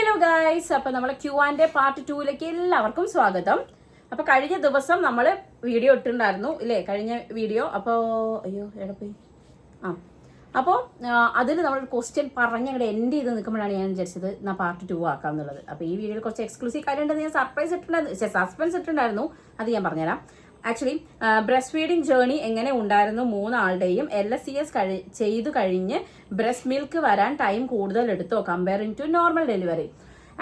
Hello guys, അപ്പോൾ നമ്മളെ Q&A part 2ലേക്ക് എല്ലാവർക്കും സ്വാഗതം. അപ്പോൾ കഴിഞ്ഞ ദിവസം നമ്മൾ വീഡിയോ ഇട്ടിട്ടുണ്ടായിരുന്നു ഇല്ലേ, കഴിഞ്ഞ വീഡിയോ. അപ്പോൾ അയ്യോ എവിടെ പോയി അപ്പോൾ അതിൽ നമ്മളൊരു ക്വസ്റ്റ്യൻ പറഞ്ഞങ്ങടെ എൻഡ് ചെയ്ത് നിൽക്കുമ്പോഴാണ് ഞാൻ വിചാരിച്ചത് എന്നാൽ പാർട്ട് 2 ആക്കാം എന്നുള്ളത്. അപ്പോൾ ഈ വീഡിയോയിൽ കുറച്ച് എക്സ്ക്ലൂസീവ് കാര്യമുണ്ടെന്ന് ഞാൻ സസ്പെൻസ് ഇട്ടുണ്ടായിരുന്നു, അത് ഞാൻ പറഞ്ഞുതരാം. ആക്ച്വലി ബ്രസ്റ്റ് ഫീഡിങ് ജേർണി എങ്ങനെ ഉണ്ടായിരുന്നു മൂന്നാളുടെയും, LSCS ചെയ്തു കഴിഞ്ഞ് ബ്രസ്റ്റ് മിൽക്ക് വരാൻ ടൈം കൂടുതൽ എടുത്തോ comparing to normal delivery.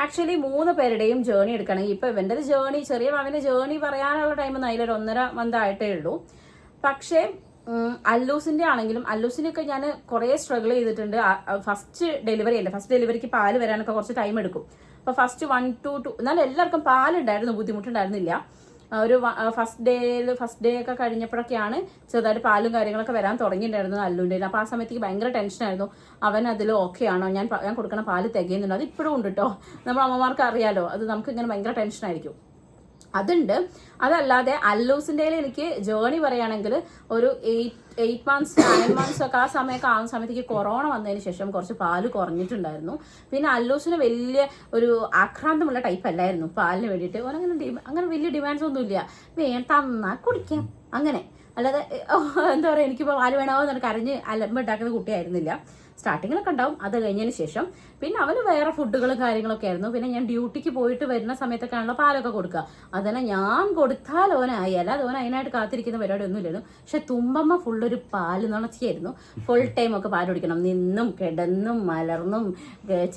Actually 3 പേരുടെയും ജേർണി എടുക്കണമെങ്കിൽ ഇപ്പോൾ ഇവൻ്റെ ജേർണി, ചെറിയ മാവിൻ്റെ ജേർണി പറയാനുള്ള ടൈമൊന്നും അതിലൊരു 1.5 മന്ത് ആയിട്ടേ ഉള്ളൂ. പക്ഷേ അല്ലൂസിൻ്റെ ആണെങ്കിലും, അല്ലൂസിനൊക്കെ ഞാൻ കുറേ സ്ട്രഗിൾ ചെയ്തിട്ടുണ്ട്. ഫസ്റ്റ് ഡെലിവറി അല്ലേ, ഫസ്റ്റ് ഡെലിവറിക്ക് പാല് വരാനൊക്കെ കുറച്ച് ടൈം എടുക്കും. അപ്പോൾ ഫസ്റ്റ് 1 to 2 എന്നാലും എല്ലാവർക്കും പാലുണ്ടായിരുന്നു, ബുദ്ധിമുട്ടുണ്ടായിരുന്നില്ല. ഒരു ഫസ്റ്റ് ഡേ ഒക്കെ കഴിഞ്ഞപ്പോഴൊക്കെയാണ് ചെറുതായിട്ട് പാലും കാര്യങ്ങളൊക്കെ വരാൻ തുടങ്ങിയിട്ടുണ്ടായിരുന്നു അല്ലുൻ്റെ. അപ്പോൾ ആ സമയത്തേക്ക് ഭയങ്കര ടെൻഷനായിരുന്നു, അവൻ അതിൽ ഓക്കെ ആണോ, ഞാൻ കൊടുക്കണ പാല് തികയുന്നുണ്ടോ. അത് ഇപ്പോഴും ഉണ്ട് കേട്ടോ, നമ്മൾ അമ്മമാർക്ക് അറിയാലോ, അത് നമുക്ക് ഇങ്ങനെ ഭയങ്കര ടെൻഷനായിരിക്കും. അതുണ്ട്. അതല്ലാതെ അല്ലൂസിൻ്റെ എനിക്ക് ജേർണി പറയുകയാണെങ്കിൽ ഒരു 8 months 9 months ഒക്കെ ആ സമയമൊക്കെ ആകുന്ന സമയത്തേക്ക് കൊറോണ വന്നതിന് ശേഷം കുറച്ച് പാല് കുറഞ്ഞിട്ടുണ്ടായിരുന്നു. പിന്നെ അല്ലൂസിന് വലിയ ഒരു ആക്രാന്തമുള്ള ടൈപ്പ് അല്ലായിരുന്നു പാലിന് വേണ്ടിയിട്ട്. അങ്ങനെ വലിയ ഡിമാൻഡ്സ് ഒന്നുമില്ല, തന്നാൽ കുടിക്കാം അങ്ങനെ. അല്ലാതെ എന്താ പറയുക, എനിക്കിപ്പോൾ പാല് വേണമോ എന്നൊക്കെ കരഞ്ഞ് അലമ്പുണ്ടാക്കുന്ന കുട്ടിയായിരുന്നില്ല. സ്റ്റാർട്ടിങ്ങിലൊക്കെ ഉണ്ടാവും, അത് കഴിഞ്ഞതിന് ശേഷം. പിന്നെ അവന് വേറെ ഫുഡുകളും കാര്യങ്ങളൊക്കെ ആയിരുന്നു. പിന്നെ ഞാൻ ഡ്യൂട്ടിക്ക് പോയിട്ട് വരുന്ന സമയത്തൊക്കെ ആണല്ലോ പാലൊക്കെ കൊടുക്കുക. അതെല്ലാം ഞാൻ കൊടുത്താൽ ഓനായി, അല്ലാതെ ഓൻ അതിനായിട്ട് കാത്തിരിക്കുന്ന പരിപാടി ഒന്നുമില്ലായിരുന്നു. പക്ഷെ തുമ്പമ്മ ഫുള്ളൊരു പാല് നുണച്ചിയായിരുന്നു. ഫുൾ ടൈം ഒക്കെ പാൽ കുടിക്കണം, നിന്നും കിടന്നും മലർന്നും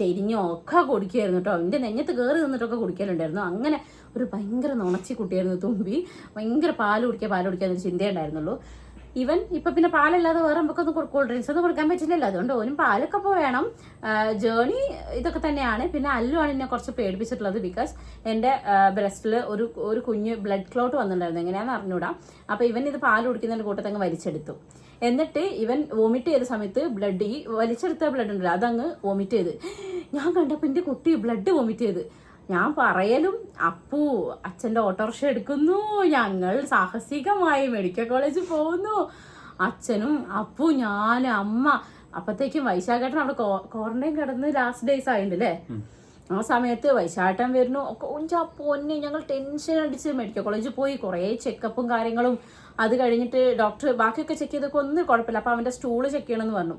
ചെരിഞ്ഞും ഒക്കെ കുടിക്കുമായിരുന്നു കേട്ടോ. എൻ്റെ നെഞ്ഞത്ത് കയറി നിന്നിട്ടൊക്കെ കുടിക്കലുണ്ടായിരുന്നു. അങ്ങനെ ഒരു ഭയങ്കര നുണച്ചി കുട്ടിയായിരുന്നു തുമ്പി. ഭയങ്കര പാല് കുടിക്കുക എന്നൊരു ചിന്തയുണ്ടായിരുന്നുള്ളൂ. ഈവൻ ഇപ്പം പിന്നെ പാലല്ലാതെ വേറെ നമുക്കൊന്നും കൂൾ ഡ്രിങ്ക്സ് ഒന്നും കൊടുക്കാൻ പറ്റില്ലല്ലോ, അതുകൊണ്ട് ഓനും പാലൊക്കെ ഇപ്പോൾ വേണം. ജേർണി ഇതൊക്കെ തന്നെയാണ്. പിന്നെ അല്ലുമാണ് എന്നെ കുറച്ച് പേടിപ്പിച്ചിട്ടുള്ളത്. ബിക്കോസ് എൻ്റെ ബ്രസ്റ്റിൽ ഒരു കുഞ്ഞ് ബ്ലഡ് ക്ലോട്ട് വന്നിട്ടുണ്ടായിരുന്നു, എങ്ങനെയാണെന്ന് അറിഞ്ഞൂടാ. അപ്പോൾ ഇവൻ ഇത് പാൽ കുടിക്കുന്നതിൻ്റെ കൂട്ടത്തങ്ങ് വലിച്ചെടുത്തു. എന്നിട്ട് ഇവൻ വോമിറ്റ് ചെയ്ത സമയത്ത് ഈ വലിച്ചെടുത്ത ബ്ലഡ് ഉണ്ടല്ലോ അതങ്ങ് വോമിറ്റ് ചെയ്ത്. ഞാൻ കണ്ടപ്പോൾ എൻ്റെ കുട്ടി ബ്ലഡ് വോമിറ്റ് ചെയ്ത്. ഞാൻ പറയലും അപ്പു അച്ഛൻ്റെ ഓട്ടോറിക്ഷ എടുക്കുന്നു, ഞങ്ങൾ സാഹസികമായി മെഡിക്കൽ കോളേജിൽ പോകുന്നു. അച്ഛനും അപ്പു, ഞാൻ, അമ്മ. അപ്പത്തേക്കും വൈശാഖേട്ടൻ അവിടെ ക്വാറന്റൈൻ കിടന്ന് ലാസ്റ്റ് ഡേയ്സ് ആയിട്ടുണ്ടല്ലേ. ആ സമയത്ത് വൈശാഖേട്ടൻ വരുന്നു ഒക്കെ. പൊന്നെ ഞങ്ങൾ ടെൻഷൻ അടിച്ച് മെഡിക്കൽ കോളേജിൽ പോയി, കുറേ ചെക്കപ്പും കാര്യങ്ങളും. അത് കഴിഞ്ഞിട്ട് ഡോക്ടർ ബാക്കിയൊക്കെ ചെക്ക് ചെയ്തൊക്കെ ഒന്നും കുഴപ്പമില്ല. അപ്പോൾ അവൻ്റെ സ്റ്റൂള് ചെക്ക് ചെയ്യണമെന്ന് പറഞ്ഞു.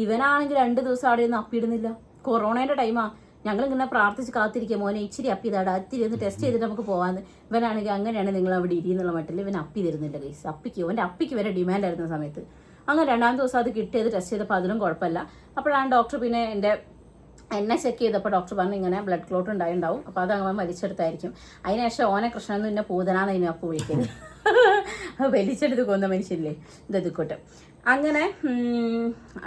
ഇവനാണെങ്കിൽ 2 ദിവസം അവിടെ ഒന്നും അപ്പിടുന്നില്ല. കൊറോണയുടെ ടൈമാ. ഞങ്ങളിങ്ങനെ പ്രാർത്ഥിച്ച് കാത്തിരിക്കുക, മോനെ ഇച്ചിരി അപ്പി ഇതാടാ, ഇത്തിരി ഒന്ന് ടെസ്റ്റ് ചെയ്തിട്ട് നമുക്ക് പോകാമെന്ന്. ഇവനാണെങ്കിൽ അങ്ങനെയാണ് നിങ്ങൾ അവിടെ ഇരിയെന്നുള്ള മട്ടിൽ ഇവൻ അപ്പി തരുന്നില്ല ഗൈസ്. അവൻ്റെ അപ്പിക്ക് വരെ ഡിമാൻഡ് ആയിരുന്ന സമയത്ത്. അങ്ങനെ 2ാം ദിവസം അത് കിട്ടിയത് ടെസ്റ്റ് ചെയ്തപ്പോൾ അതിലും കുഴപ്പമില്ല. അപ്പോഴാണ് ഡോക്ടർ പിന്നെ എന്നെ ചെക്ക് ചെയ്തപ്പോൾ ഡോക്ടർ പറഞ്ഞു ഇങ്ങനെ ബ്ലഡ് ക്ലോട്ട് ഉണ്ടാവും, അപ്പോൾ അത് അങ്ങനെ വലിച്ചെടുത്തായിരിക്കും. അതിനുശേഷം ഓനെ കൃഷ്ണൻ എന്നെ പൂതനാന്ന് അതിനെ അപ്പോൾ വിളിക്കുന്നത്. വലിച്ചെടുത്ത് കൊന്ന മനുഷ്യല്ലേ ഇതൊക്കെ. അങ്ങനെ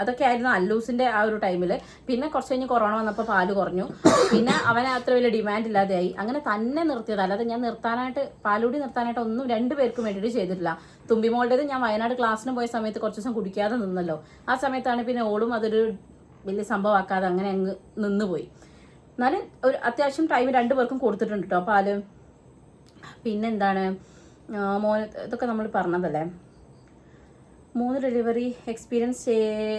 അതൊക്കെ ആയിരുന്നു അല്ലൂസിൻ്റെ ആ ഒരു ടൈമിൽ. പിന്നെ കുറച്ച് കഴിഞ്ഞ് കൊറോണ വന്നപ്പോൾ പാല് കുറഞ്ഞു. പിന്നെ അവന് അത്ര വലിയ ഡിമാൻഡ് ഇല്ലാതെയായി. അങ്ങനെ തന്നെ നിർത്തിയത്, അല്ലാതെ ഞാൻ പാലുകൂടി നിർത്താനായിട്ട് ഒന്നും 2 പേർക്കും വേണ്ടിയിട്ട് ചെയ്തിട്ടില്ല. തുമ്പിമോളുടേത് ഞാൻ വയനാട് ക്ലാസ്സിന് പോയ സമയത്ത് കുറച്ച് ദിവസം കുടിക്കാതെ നിന്നല്ലോ. ആ സമയത്താണ് പിന്നെ ഓളും അതൊരു വലിയ സംഭവമാക്കാതെ അങ്ങനെ അങ്ങ് നിന്നുപോയി. എന്നാലും ഒരു അത്യാവശ്യം ടൈം 2 പേർക്കും കൊടുത്തിട്ടുണ്ട് കേട്ടോ പാല്. പിന്നെന്താണ്, ഇതൊക്കെ നമ്മൾ പറഞ്ഞതല്ലേ. 3 ഡെലിവറി എക്സ്പീരിയൻസ്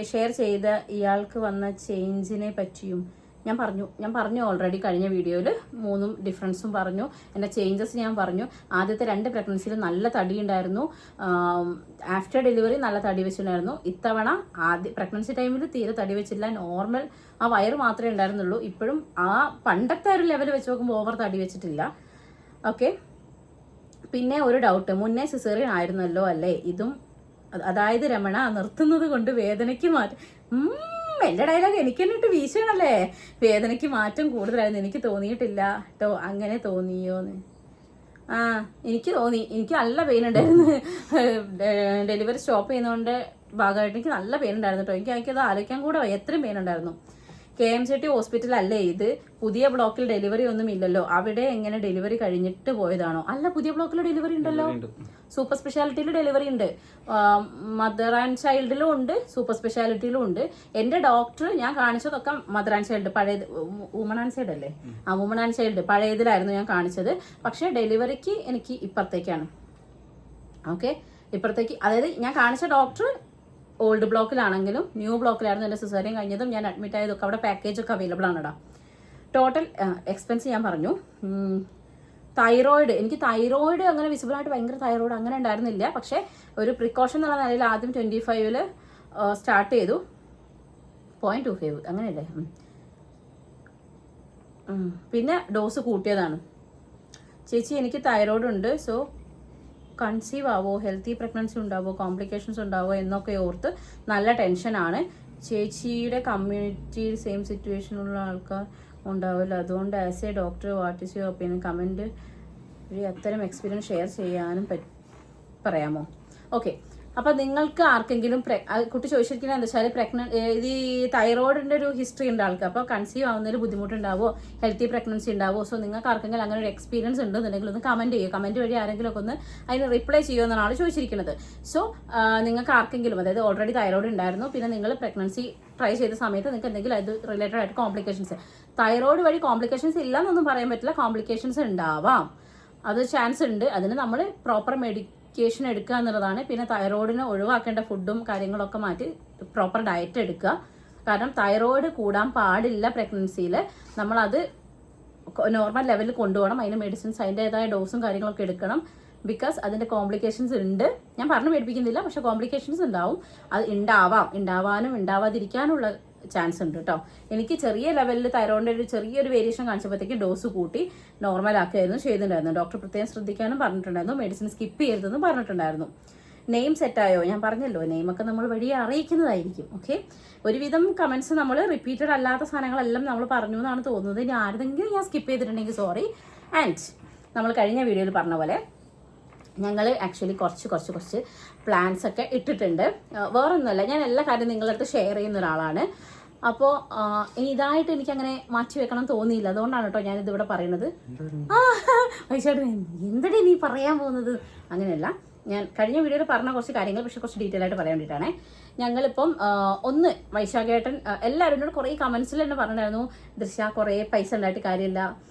ഷെയർ ചെയ്ത ഇയാൾക്ക് വന്ന ചേഞ്ചിനെ പറ്റിയും ഞാൻ പറഞ്ഞു ഓൾറെഡി കഴിഞ്ഞ വീഡിയോയിൽ 3 ഡിഫറൻസും പറഞ്ഞു. എൻ്റെ ചേഞ്ചസ് ഞാൻ പറഞ്ഞു. ആദ്യത്തെ 2 പ്രഗ്നൻസിയിൽ നല്ല തടി ഉണ്ടായിരുന്നു. ആഫ്റ്റർ ഡെലിവറി നല്ല തടി വെച്ചിട്ടുണ്ടായിരുന്നു. ഇത്തവണ പ്രഗ്നൻസി ടൈമിൽ തീരെ തടി വെച്ചില്ല, നോർമൽ ആ വയറ് മാത്രമേ ഉണ്ടായിരുന്നുള്ളൂ. ഇപ്പോഴും ആ പണ്ടത്തെ ഒരു ലെവൽ വെച്ച് നോക്കുമ്പോൾ ഓവർ തടി വെച്ചിട്ടില്ല. ഓക്കെ. പിന്നെ ഒരു ഡൗട്ട്, മുന്നേ സിസേറിയൻ ആയിരുന്നല്ലോ അല്ലേ ഇതും? അതായത് രമണ നിർത്തുന്നത് കൊണ്ട് വേദനയ്ക്ക് മാറ്റം. എൻ്റെ ഡയലോഗ് എനിക്ക് എന്നിട്ട് വീശണല്ലേ. വേദനയ്ക്ക് മാറ്റം കൂടുതലായിരുന്നു, എനിക്ക് തോന്നിയിട്ടില്ല കേട്ടോ. അങ്ങനെ തോന്നിയോന്ന്? എനിക്ക് തോന്നി. എനിക്ക് നല്ല പെയിൻ ഉണ്ടായിരുന്നു. ഡെലിവറി സ്റ്റോപ്പ് ചെയ്യുന്നതുകൊണ്ട് ഭാഗമായിട്ട് എനിക്ക് നല്ല പെയിൻ ഉണ്ടായിരുന്നു കേട്ടോ. എനിക്കത് ആലോചിക്കാൻ കൂടെ എത്രയും പെയിൻ ഉണ്ടായിരുന്നു. KMCT ഹോസ്പിറ്റൽ അല്ലേ ഇത്? പുതിയ ബ്ലോക്കിൽ ഡെലിവറി ഒന്നും ഇല്ലല്ലോ. അവിടെ എങ്ങനെ ഡെലിവറി കഴിഞ്ഞിട്ട് പോയതാണോ? അല്ല, പുതിയ ബ്ലോക്കിൽ ഡെലിവറി ഉണ്ടല്ലോ. സൂപ്പർ സ്പെഷ്യാലിറ്റിയിൽ ഡെലിവറി ഉണ്ട്. മദർ ആൻഡ് ചൈൽഡിലും ഉണ്ട്, സൂപ്പർ സ്പെഷ്യാലിറ്റിയിലും ഉണ്ട്. എൻ്റെ ഡോക്ടർ ഞാൻ കാണിച്ചതൊക്കെ മദർ ആൻഡ് ചൈൽഡ്, പഴയത് വുമൺ ആൻഡ് ചൈൽഡ് അല്ലേ, വുമൺ ആൻഡ് ചൈൽഡ് പഴയതിലായിരുന്നു ഞാൻ കാണിച്ചത്. പക്ഷേ ഡെലിവറിക്ക് എനിക്ക് ഇപ്പുറത്തേക്കാണ്. ഓക്കെ, ഇപ്പുറത്തേക്ക്. അതായത് ഞാൻ കാണിച്ച ഡോക്ടർ ഓൾഡ് ബ്ലോക്കിലാണെങ്കിലും ന്യൂ ബ്ലോക്കിലായിരുന്നു എൻ്റെ സിസേറിയൻ കഴിഞ്ഞതും ഞാൻ അഡ്മിറ്റ് ആയതൊക്കെ. അവിടെ പാക്കേജൊക്കെ അവൈലബിൾ ആണ്. ടോട്ടൽ എക്സ്പെൻസ് ഞാൻ പറഞ്ഞു. തൈറോയിഡ്, എനിക്ക് തൈറോയിഡ് അങ്ങനെ വിസിബിളായിട്ട് ഭയങ്കര തൈറോയിഡ് അങ്ങനെ ഉണ്ടായിരുന്നില്ല. പക്ഷേ ഒരു പ്രിക്കോഷൻ എന്നുള്ള നിലയിൽ ആദ്യം 25 സ്റ്റാർട്ട് ചെയ്തു. 0.25 അങ്ങനെയല്ലേ. പിന്നെ ഡോസ് കൂട്ടിയതാണ്. ചേച്ചി എനിക്ക് തൈറോയിഡ് ഉണ്ട്, സോ കൺസീവ് ആവോ, ഹെൽത്തി പ്രഗ്നൻസി ഉണ്ടാവോ, കോംപ്ലിക്കേഷൻസ് ഉണ്ടാവോ എന്നൊക്കെ ഓർത്ത് നല്ല ടെൻഷനാണ്. ചേച്ചിയുടെ കമ്മ്യൂണിറ്റിയിൽ സെയിം സിറ്റുവേഷനുള്ള ആൾക്കാർ ഉണ്ടാവില്ല, അതുകൊണ്ട് as A doctor what is your opinion, comment വഴി അത്തരം എക്സ്പീരിയൻസ് ഷെയർ ചെയ്യാനും പറയാമോ? ഓക്കെ, അപ്പം നിങ്ങൾക്ക് ആർക്കെങ്കിലും കുട്ടി ചോദിച്ചിരിക്കുന്നത് എന്താ വെച്ചാൽ ഇത് ഈ തൈറോയിഡിൻ്റെ ഒരു ഹിസ്റ്ററി ഉണ്ട് ആൾക്ക്. അപ്പോൾ കൺസീവ് ആവുന്നതിൽ ബുദ്ധിമുട്ടുണ്ടാവോ, ഹെൽത്തി പ്രഗ്നൻസി ഉണ്ടാവോ? സോ നിങ്ങൾക്ക് ആർക്കെങ്കിലും അങ്ങനെ ഒരു എക്സ്പീരിയൻസ് ഉണ്ടെന്നുണ്ടെങ്കിൽ ഒന്ന് കമൻറ്റ് ചെയ്യുക. കമൻറ്റ് വഴി ആരെങ്കിലും ഒക്കെ ഒന്ന് അതിന് റിപ്ലൈ ചെയ്യുമെന്നാണ് ആൾ ചോദിച്ചിരിക്കുന്നത്. സോ നിങ്ങൾക്ക് ആർക്കെങ്കിലും, അതായത് ഓൾറെഡി തൈറോയിഡ് ഉണ്ടായിരുന്നു, പിന്നെ നിങ്ങൾ പ്രഗ്നൻസി ട്രൈ ചെയ്ത സമയത്ത് നിങ്ങൾക്ക് എന്തെങ്കിലും അത് റിലേറ്റഡ് ആയിട്ട് കോംപ്ലിക്കേഷൻസ്, തൈറോയിഡ് വഴി കോംപ്ലിക്കേഷൻസ് ഇല്ല എന്നൊന്നും പറയാൻ പറ്റില്ല, കോംപ്ലിക്കേഷൻസ് ഉണ്ടാവാം, അത് ചാൻസ് ഉണ്ട്. അതിന് നമ്മൾ പ്രോപ്പർ മെഡിക്കേഷൻ എടുക്കുക എന്നുള്ളതാണ്. പിന്നെ തൈറോയിഡിന് ഒഴിവാക്കേണ്ട ഫുഡും കാര്യങ്ങളൊക്കെ മാറ്റി പ്രോപ്പർ ഡയറ്റ് എടുക്കുക. കാരണം തൈറോയിഡ് കൂടാൻ പാടില്ല പ്രഗ്നൻസിയിൽ. നമ്മളത് നോർമൽ ലെവലിൽ കൊണ്ടുപോകണം. അതിന് മെഡിസിൻസ് അതിൻ്റെതായ ഡോസും കാര്യങ്ങളൊക്കെ എടുക്കണം. ബിക്കോസ് അതിൻ്റെ കോംപ്ലിക്കേഷൻസ് ഉണ്ട്. ഞാൻ പറഞ്ഞു പേടിപ്പിക്കുന്നില്ല, പക്ഷെ കോംപ്ലിക്കേഷൻസ് ഉണ്ടാവും. അത് ഉണ്ടാവാനും ഉണ്ടാവാതിരിക്കാനുള്ള ചാൻസ് ഉണ്ട് കേട്ടോ. എനിക്ക് ചെറിയ ലെവലിൽ തൈറോയിഡിൻ്റെ ഒരു ചെറിയൊരു വേരിയേഷൻ കാണിച്ചപ്പോഴത്തേക്ക് ഡോസ് കൂട്ടി നോർമലാക്കുകയായിരുന്നു ചെയ്തിട്ടുണ്ടായിരുന്നു. ഡോക്ടർ പ്രത്യേകം ശ്രദ്ധിക്കാനും പറഞ്ഞിട്ടുണ്ടായിരുന്നു. മെഡിസിൻ സ്കിപ്പ് ചെയ്യരുതെന്ന് പറഞ്ഞിട്ടുണ്ടായിരുന്നു. നെയിം സെറ്റായോ? ഞാൻ പറഞ്ഞല്ലോ, നെയിമൊക്കെ നമ്മൾ വഴി അറിയിക്കുന്നതായിരിക്കും. ഓക്കെ, ഒരുവിധം കമൻസ് നമ്മൾ റിപ്പീറ്റഡ് അല്ലാത്ത സാധനങ്ങളെല്ലാം നമ്മൾ പറഞ്ഞു എന്നാണ് തോന്നുന്നത്. ഇനി ആരെങ്കിലും ഞാൻ സ്കിപ്പ് ചെയ്തിട്ടുണ്ടെങ്കിൽ സോറി. ആൻഡ് നമ്മൾ കഴിഞ്ഞ വീഡിയോയിൽ പറഞ്ഞ പോലെ ഞങ്ങൾ ആക്ച്വലി കുറച്ച് പ്ലാൻസ് ഒക്കെ ഇട്ടിട്ടുണ്ട്. വേറൊന്നുമല്ല, ഞാൻ എല്ലാ കാര്യവും നിങ്ങളുടെ അടുത്ത് ഷെയർ ചെയ്യുന്ന ഒരാളാണ്. അപ്പോൾ ഇതായിട്ട് എനിക്കങ്ങനെ മാറ്റി വെക്കണം തോന്നിയില്ല. അതുകൊണ്ടാണ് കേട്ടോ ഞാനിതിവിടെ പറയുന്നത്. വൈശാട്ടൻ എന്തടി നീ പറയാൻ പോകുന്നത്? അങ്ങനെയല്ല, ഞാൻ കഴിഞ്ഞ വീഡിയോയിൽ പറഞ്ഞ കുറച്ച് കാര്യങ്ങൾ പക്ഷെ കുറച്ച് ഡീറ്റെയിൽ ആയിട്ട് പറയാൻ വേണ്ടിയിട്ടാണ്. ഞങ്ങളിപ്പം ഒന്ന് വൈശാഖേട്ടൻ എല്ലാവരോടും കുറേ കമൻസിൽ തന്നെ പറഞ്ഞിട്ടുണ്ടായിരുന്നു, ദൃശ്യ കുറേ പൈസ ഉണ്ടായിട്ട് കാര്യമില്ല,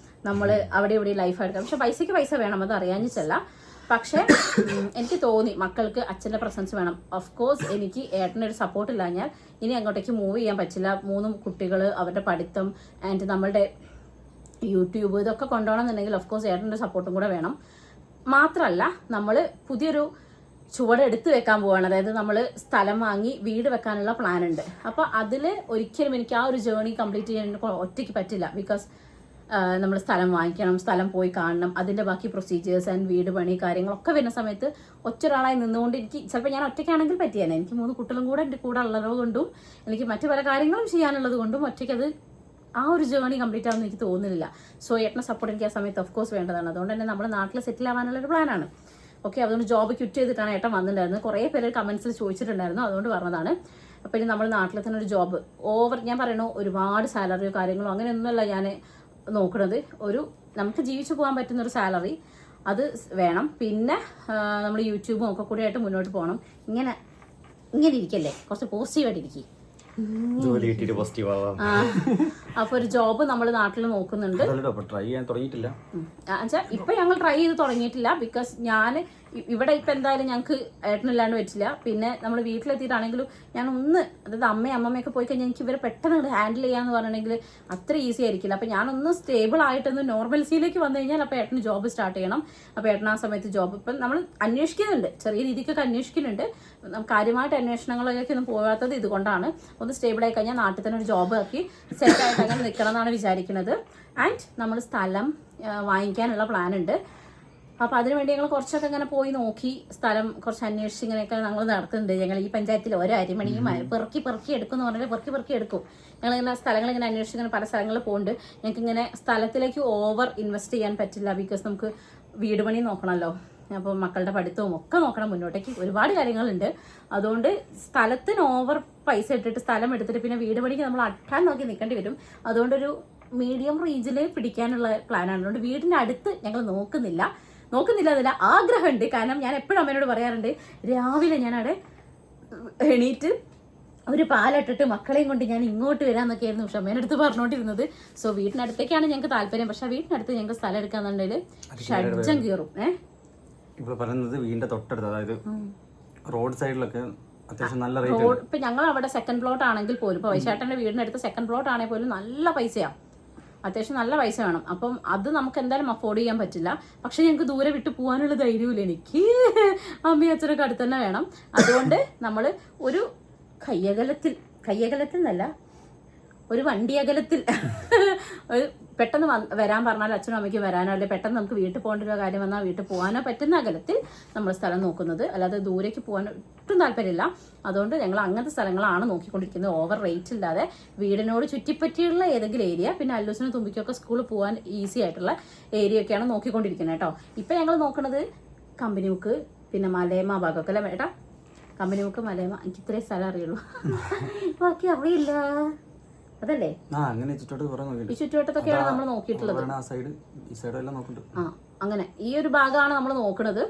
നമ്മൾ അവിടെ ഇവിടെ ലൈഫായിട്ട്. പക്ഷെ പൈസയ്ക്ക് പൈസ വേണം, അത് അറിയാഞ്ഞിട്ടല്ല. പക്ഷേ എനിക്ക് തോന്നി മക്കൾക്ക് അച്ഛൻ്റെ പ്രസൻസ് വേണം. ഓഫ് കോഴ്സ് എനിക്ക് ഏട്ടനൊരു സപ്പോർട്ട് ഇല്ലാഞ്ഞാൽ ഇനി അങ്ങോട്ടേക്ക് മൂവ് ചെയ്യാൻ പറ്റില്ല. 3 കുട്ടികൾ, അവരുടെ പഠിത്തം ആൻഡ് നമ്മളുടെ യൂട്യൂബ് ഇതൊക്കെ കൊണ്ടുപോകണമെന്നുണ്ടെങ്കിൽ ഓഫ് കോഴ്സ് ഏട്ടൻ്റെ സപ്പോർട്ടും കൂടെ വേണം. മാത്രമല്ല നമ്മൾ പുതിയൊരു ചുവട് എടുത്തു വെക്കാൻ പോവാണ്. അതായത് നമ്മൾ സ്ഥലം വാങ്ങി വീട് വെക്കാനുള്ള പ്ലാൻ ഉണ്ട്. അപ്പോൾ അതിൽ ഒരിക്കലും എനിക്ക് ആ ഒരു ജേർണി കംപ്ലീറ്റ് ചെയ്യാൻ ഒറ്റയ്ക്ക് പറ്റില്ല. ബിക്കോസ് നമ്മൾ സ്ഥലം വാങ്ങിക്കണം, സ്ഥലം പോയി കാണണം, അതിൻ്റെ ബാക്കി പ്രൊസീജിയേഴ്സ് ആൻഡ് വീട് പണി കാര്യങ്ങളൊക്കെ വരുന്ന സമയത്ത് ഒറ്റൊരാളായി നിന്നുകൊണ്ട് എനിക്ക് ചിലപ്പോൾ ഞാൻ ഒറ്റയ്ക്കാണെങ്കിൽ പറ്റിയാണ്. എനിക്ക് 3 കുട്ടികളും കൂടെ എൻ്റെ കൂടെ ഉള്ളത് കൊണ്ടും എനിക്ക് മറ്റു പല കാര്യങ്ങളും ചെയ്യാനുള്ളത് കൊണ്ടും ഒറ്റയ്ക്കത് ആ ഒരു ജേർണി കംപ്ലീറ്റ് ആവുമെന്ന് എനിക്ക് തോന്നുന്നില്ല. സോ ഏട്ടനെ സപ്പോർട്ട് എനിക്ക് ആ സമയത്ത് ഓഫ് കോഴ്സ് വേണ്ടതാണ്. അതുകൊണ്ട് തന്നെ നമ്മൾ നാട്ടിൽ സെറ്റിൽ ആവാനുള്ളൊരു പ്ലാനാണ്. ഓക്കെ, അതുകൊണ്ട് ജോബ് ക്വിറ്റ് ചെയ്തിട്ടാണ് ഏട്ടൻ വന്നിട്ടുണ്ടായിരുന്നത്. കുറേ പേര് കമൻസിൽ ചോദിച്ചിട്ടുണ്ടായിരുന്നു, അതുകൊണ്ട് പറഞ്ഞതാണ്. അപ്പോൾ ഇനി നമ്മൾ നാട്ടിൽ തന്നെ ഒരു ജോബ് ഞാൻ പറയണു ഒരുപാട് സാലറിയോ കാര്യങ്ങളോ അങ്ങനെയൊന്നുമല്ല ഞാൻ നോക്കുന്നത്. നമുക്ക് ജീവിച്ചു പോകാൻ പറ്റുന്നൊരു സാലറി അത് വേണം. പിന്നെ നമ്മൾ യൂട്യൂബും ഒക്കെ കൂടി ആയിട്ട് മുന്നോട്ട് പോകണം. ഇങ്ങനെ ഇരിക്കല്ലേ, കുറച്ച് പോസിറ്റീവായിട്ട് ഇരിക്കും. അപ്പൊ ഒരു ജോബ് നമ്മൾ നാട്ടിൽ നോക്കുന്നുണ്ട്. ഇപ്പൊ ഞങ്ങൾ ട്രൈ ചെയ്ത് തുടങ്ങിയിട്ടില്ല. ബിക്കോസ് ഞാൻ ഇവിടെ ഇപ്പൊ എന്തായാലും ഞങ്ങൾക്ക് ഏട്ടനില്ലാണ്ട് പറ്റില്ല. പിന്നെ നമ്മൾ വീട്ടിലെത്തിയിട്ടാണെങ്കിലും ഞാൻ അതായത് അമ്മയൊക്കെ പോയി കഴിഞ്ഞാൽ എനിക്ക് ഇവരെ പെട്ടെന്ന് ഹാൻഡിൽ ചെയ്യാന്ന് പറഞ്ഞിട്ടുണ്ടെങ്കിൽ അത്ര ഈസി ആയിരിക്കില്ല. അപ്പൊ ഞാനൊന്ന് സ്റ്റേബിൾ ആയിട്ടൊന്ന് നോർമൽസിയിലേക്ക് വന്നു കഴിഞ്ഞാൽ അപ്പൊ ഏട്ടന് ജോബ് സ്റ്റാർട്ട് ചെയ്യണം. അപ്പൊ ഏട്ടൻ ആ സമയത്ത് ജോബ് ഇപ്പം നമ്മൾ അന്വേഷിക്കുന്നുണ്ട്, ചെറിയ രീതിക്കൊക്കെ അന്വേഷിക്കുന്നുണ്ട്. കാര്യമായിട്ട് അന്വേഷണങ്ങളിലേക്ക് ഒന്നും പോകാത്തത് ഇതുകൊണ്ടാണ്. ഒന്ന് സ്റ്റേബിൾ ആയി കഴിഞ്ഞാൽ നാട്ടിൽ തന്നെ ഒരു ജോബ് ആക്കി സെറ്റ് ആയിട്ട് അങ്ങനെ നിൽക്കണം എന്നാണ് വിചാരിക്കുന്നത്. ആൻഡ് നമ്മൾ സ്ഥലം വാങ്ങിക്കാനുള്ള പ്ലാൻ ഉണ്ട്. അപ്പോൾ അതിനുവേണ്ടി ഞങ്ങൾ കുറച്ചൊക്കെ ഇങ്ങനെ പോയി നോക്കി സ്ഥലം കുറച്ച് അന്വേഷിച്ച് ഇങ്ങനെയൊക്കെ ഞങ്ങൾ നടത്തുന്നുണ്ട്. ഞങ്ങൾ ഈ പഞ്ചായത്തിൽ ഓരോ അരിമണിയും പെറുക്കി എടുക്കുമെന്ന് പറഞ്ഞാൽ പെറുക്കി എടുക്കും. ഞങ്ങളിങ്ങനെ സ്ഥലങ്ങളിങ്ങനെ അന്വേഷിച്ച് ഇങ്ങനെ പല സ്ഥലങ്ങളിൽ പോകുന്നുണ്ട്. ഞങ്ങൾക്കിങ്ങനെ സ്ഥലത്തിലേക്ക് ഓവർ ഇൻവെസ്റ്റ് ചെയ്യാൻ പറ്റില്ല. ബിക്കോസ് നമുക്ക് വീട് പണി നോക്കണമല്ലോ, അപ്പോൾ മക്കളുടെ പഠിത്തവും ഒക്കെ നോക്കണം. മുന്നോട്ടേക്ക് ഒരുപാട് കാര്യങ്ങളുണ്ട്. അതുകൊണ്ട് സ്ഥലത്തിന് ഓവർ പൈസ ഇട്ടിട്ട് സ്ഥലം എടുത്തിട്ട് പിന്നെ വീട് പണിക്ക് നമ്മൾ അട്ടാൻ നോക്കി നിൽക്കേണ്ടി വരും. അതുകൊണ്ടൊരു മീഡിയം റേഞ്ചിൽ പിടിക്കാനുള്ള പ്ലാനാണ്. അതുകൊണ്ട് വീടിൻ്റെ അടുത്ത് ഞങ്ങൾ നോക്കുന്നില്ല അതിൽ ആഗ്രഹമുണ്ട്. കാരണം ഞാൻ എപ്പോഴും അമ്മേനോട് പറയാറുണ്ട്, രാവിലെ ഞാനവിടെ എണീറ്റ് ഒരു പാലിട്ടിട്ട് മക്കളെയും കൊണ്ട് ഞാൻ ഇങ്ങോട്ട് വരാമെന്നൊക്കെ ആയിരുന്നു പക്ഷെ അമ്മേൻ്റെ അടുത്ത് പറഞ്ഞുകൊണ്ടിരുന്നത്. സോ വീട്ടിനടുത്തേക്കാണ് ഞങ്ങൾക്ക് താല്പര്യം. പക്ഷെ വീട്ടിനടുത്ത് ഞങ്ങൾക്ക് സ്ഥലം എടുക്കാന്നുണ്ടെങ്കിൽ ഷഡ്ജം കയറും. ഇപ്പോൾ പറയുന്നത് വീടിന്റെ തൊട്ടടുത്ത്, അതായത് റോഡ് സൈഡിലൊക്കെ അത്യാവശ്യം നല്ല റേറ്റ്. ഇപ്പൊ ഞങ്ങൾ അവിടെ സെക്കൻഡ് പ്ലോട്ട് ആണെങ്കിൽ പോലും, ഇപ്പൊ വൈശാട്ടന്റെ വീടിനടുത്ത് സെക്കൻഡ് പ്ലോട്ട് ആണെങ്കിൽ പോലും നല്ല പൈസയാണ്. അത്യാവശ്യം നല്ല പൈസ വേണം. അപ്പം അത് നമുക്ക് എന്തായാലും അഫോർഡ് ചെയ്യാൻ പറ്റില്ല. പക്ഷെ ഞങ്ങൾക്ക് ദൂരെ വിട്ട് പോകാനുള്ള ധൈര്യമില്ല. എനിക്ക് അമ്മയും അച്ഛനൊക്കെ അടുത്ത് തന്നെ വേണം. അതുകൊണ്ട് നമ്മൾ ഒരു കയ്യകലത്തിൽ എന്നല്ല, ഒരു വണ്ടി അകലത്തിൽ ഒരു പെട്ടെന്ന് വരാൻ പറഞ്ഞാൽ അച്ഛനും അമ്മയ്ക്കും വരാനോ, അല്ലെങ്കിൽ പെട്ടെന്ന് നമുക്ക് വീട്ടിൽ പോകേണ്ട ഒരു കാര്യം വന്നാൽ വീട്ടിൽ പോകാനോ പറ്റുന്ന അകലത്തിൽ നമ്മൾ സ്ഥലം നോക്കുന്നത്. അല്ലാതെ ദൂരേക്ക് പോകാൻ ഒട്ടും താല്പര്യമില്ല. അതുകൊണ്ട് ഞങ്ങൾ അങ്ങനത്തെ സ്ഥലങ്ങളാണ് നോക്കിക്കൊണ്ടിരിക്കുന്നത്. ഓവർ റേറ്റ് ഇല്ലാതെ വീടിനോട് ചുറ്റിപ്പറ്റിയുള്ള ഏതെങ്കിലും ഏരിയ, പിന്നെ അല്ലൂസിനും തുമ്പിക്കൊക്കെ സ്കൂളിൽ പോകാൻ ഈസി ആയിട്ടുള്ള ഏരിയ ഒക്കെയാണ് നോക്കിക്കൊണ്ടിരിക്കുന്നത് കേട്ടോ. ഇപ്പം ഞങ്ങൾ നോക്കുന്നത് കമ്പനിമുക്ക്, പിന്നെ മലയമ്മ ഭാഗമൊക്കെ അല്ലേ ഏട്ടാ? കമ്പനിമുക്ക്, മലയമ്മ, എനിക്ക് ഇത്രയും സ്ഥലം അറിയുള്ളൂ, ബാക്കി അറിയില്ല. അതല്ലേ ഈ ചുറ്റുവട്ടത്തൊക്കെയാണ് നമ്മൾ നോക്കിയിട്ടുള്ളത്. ആ അങ്ങനെ ഈ ഒരു ഭാഗമാണ് നമ്മൾ നോക്കുന്നത്.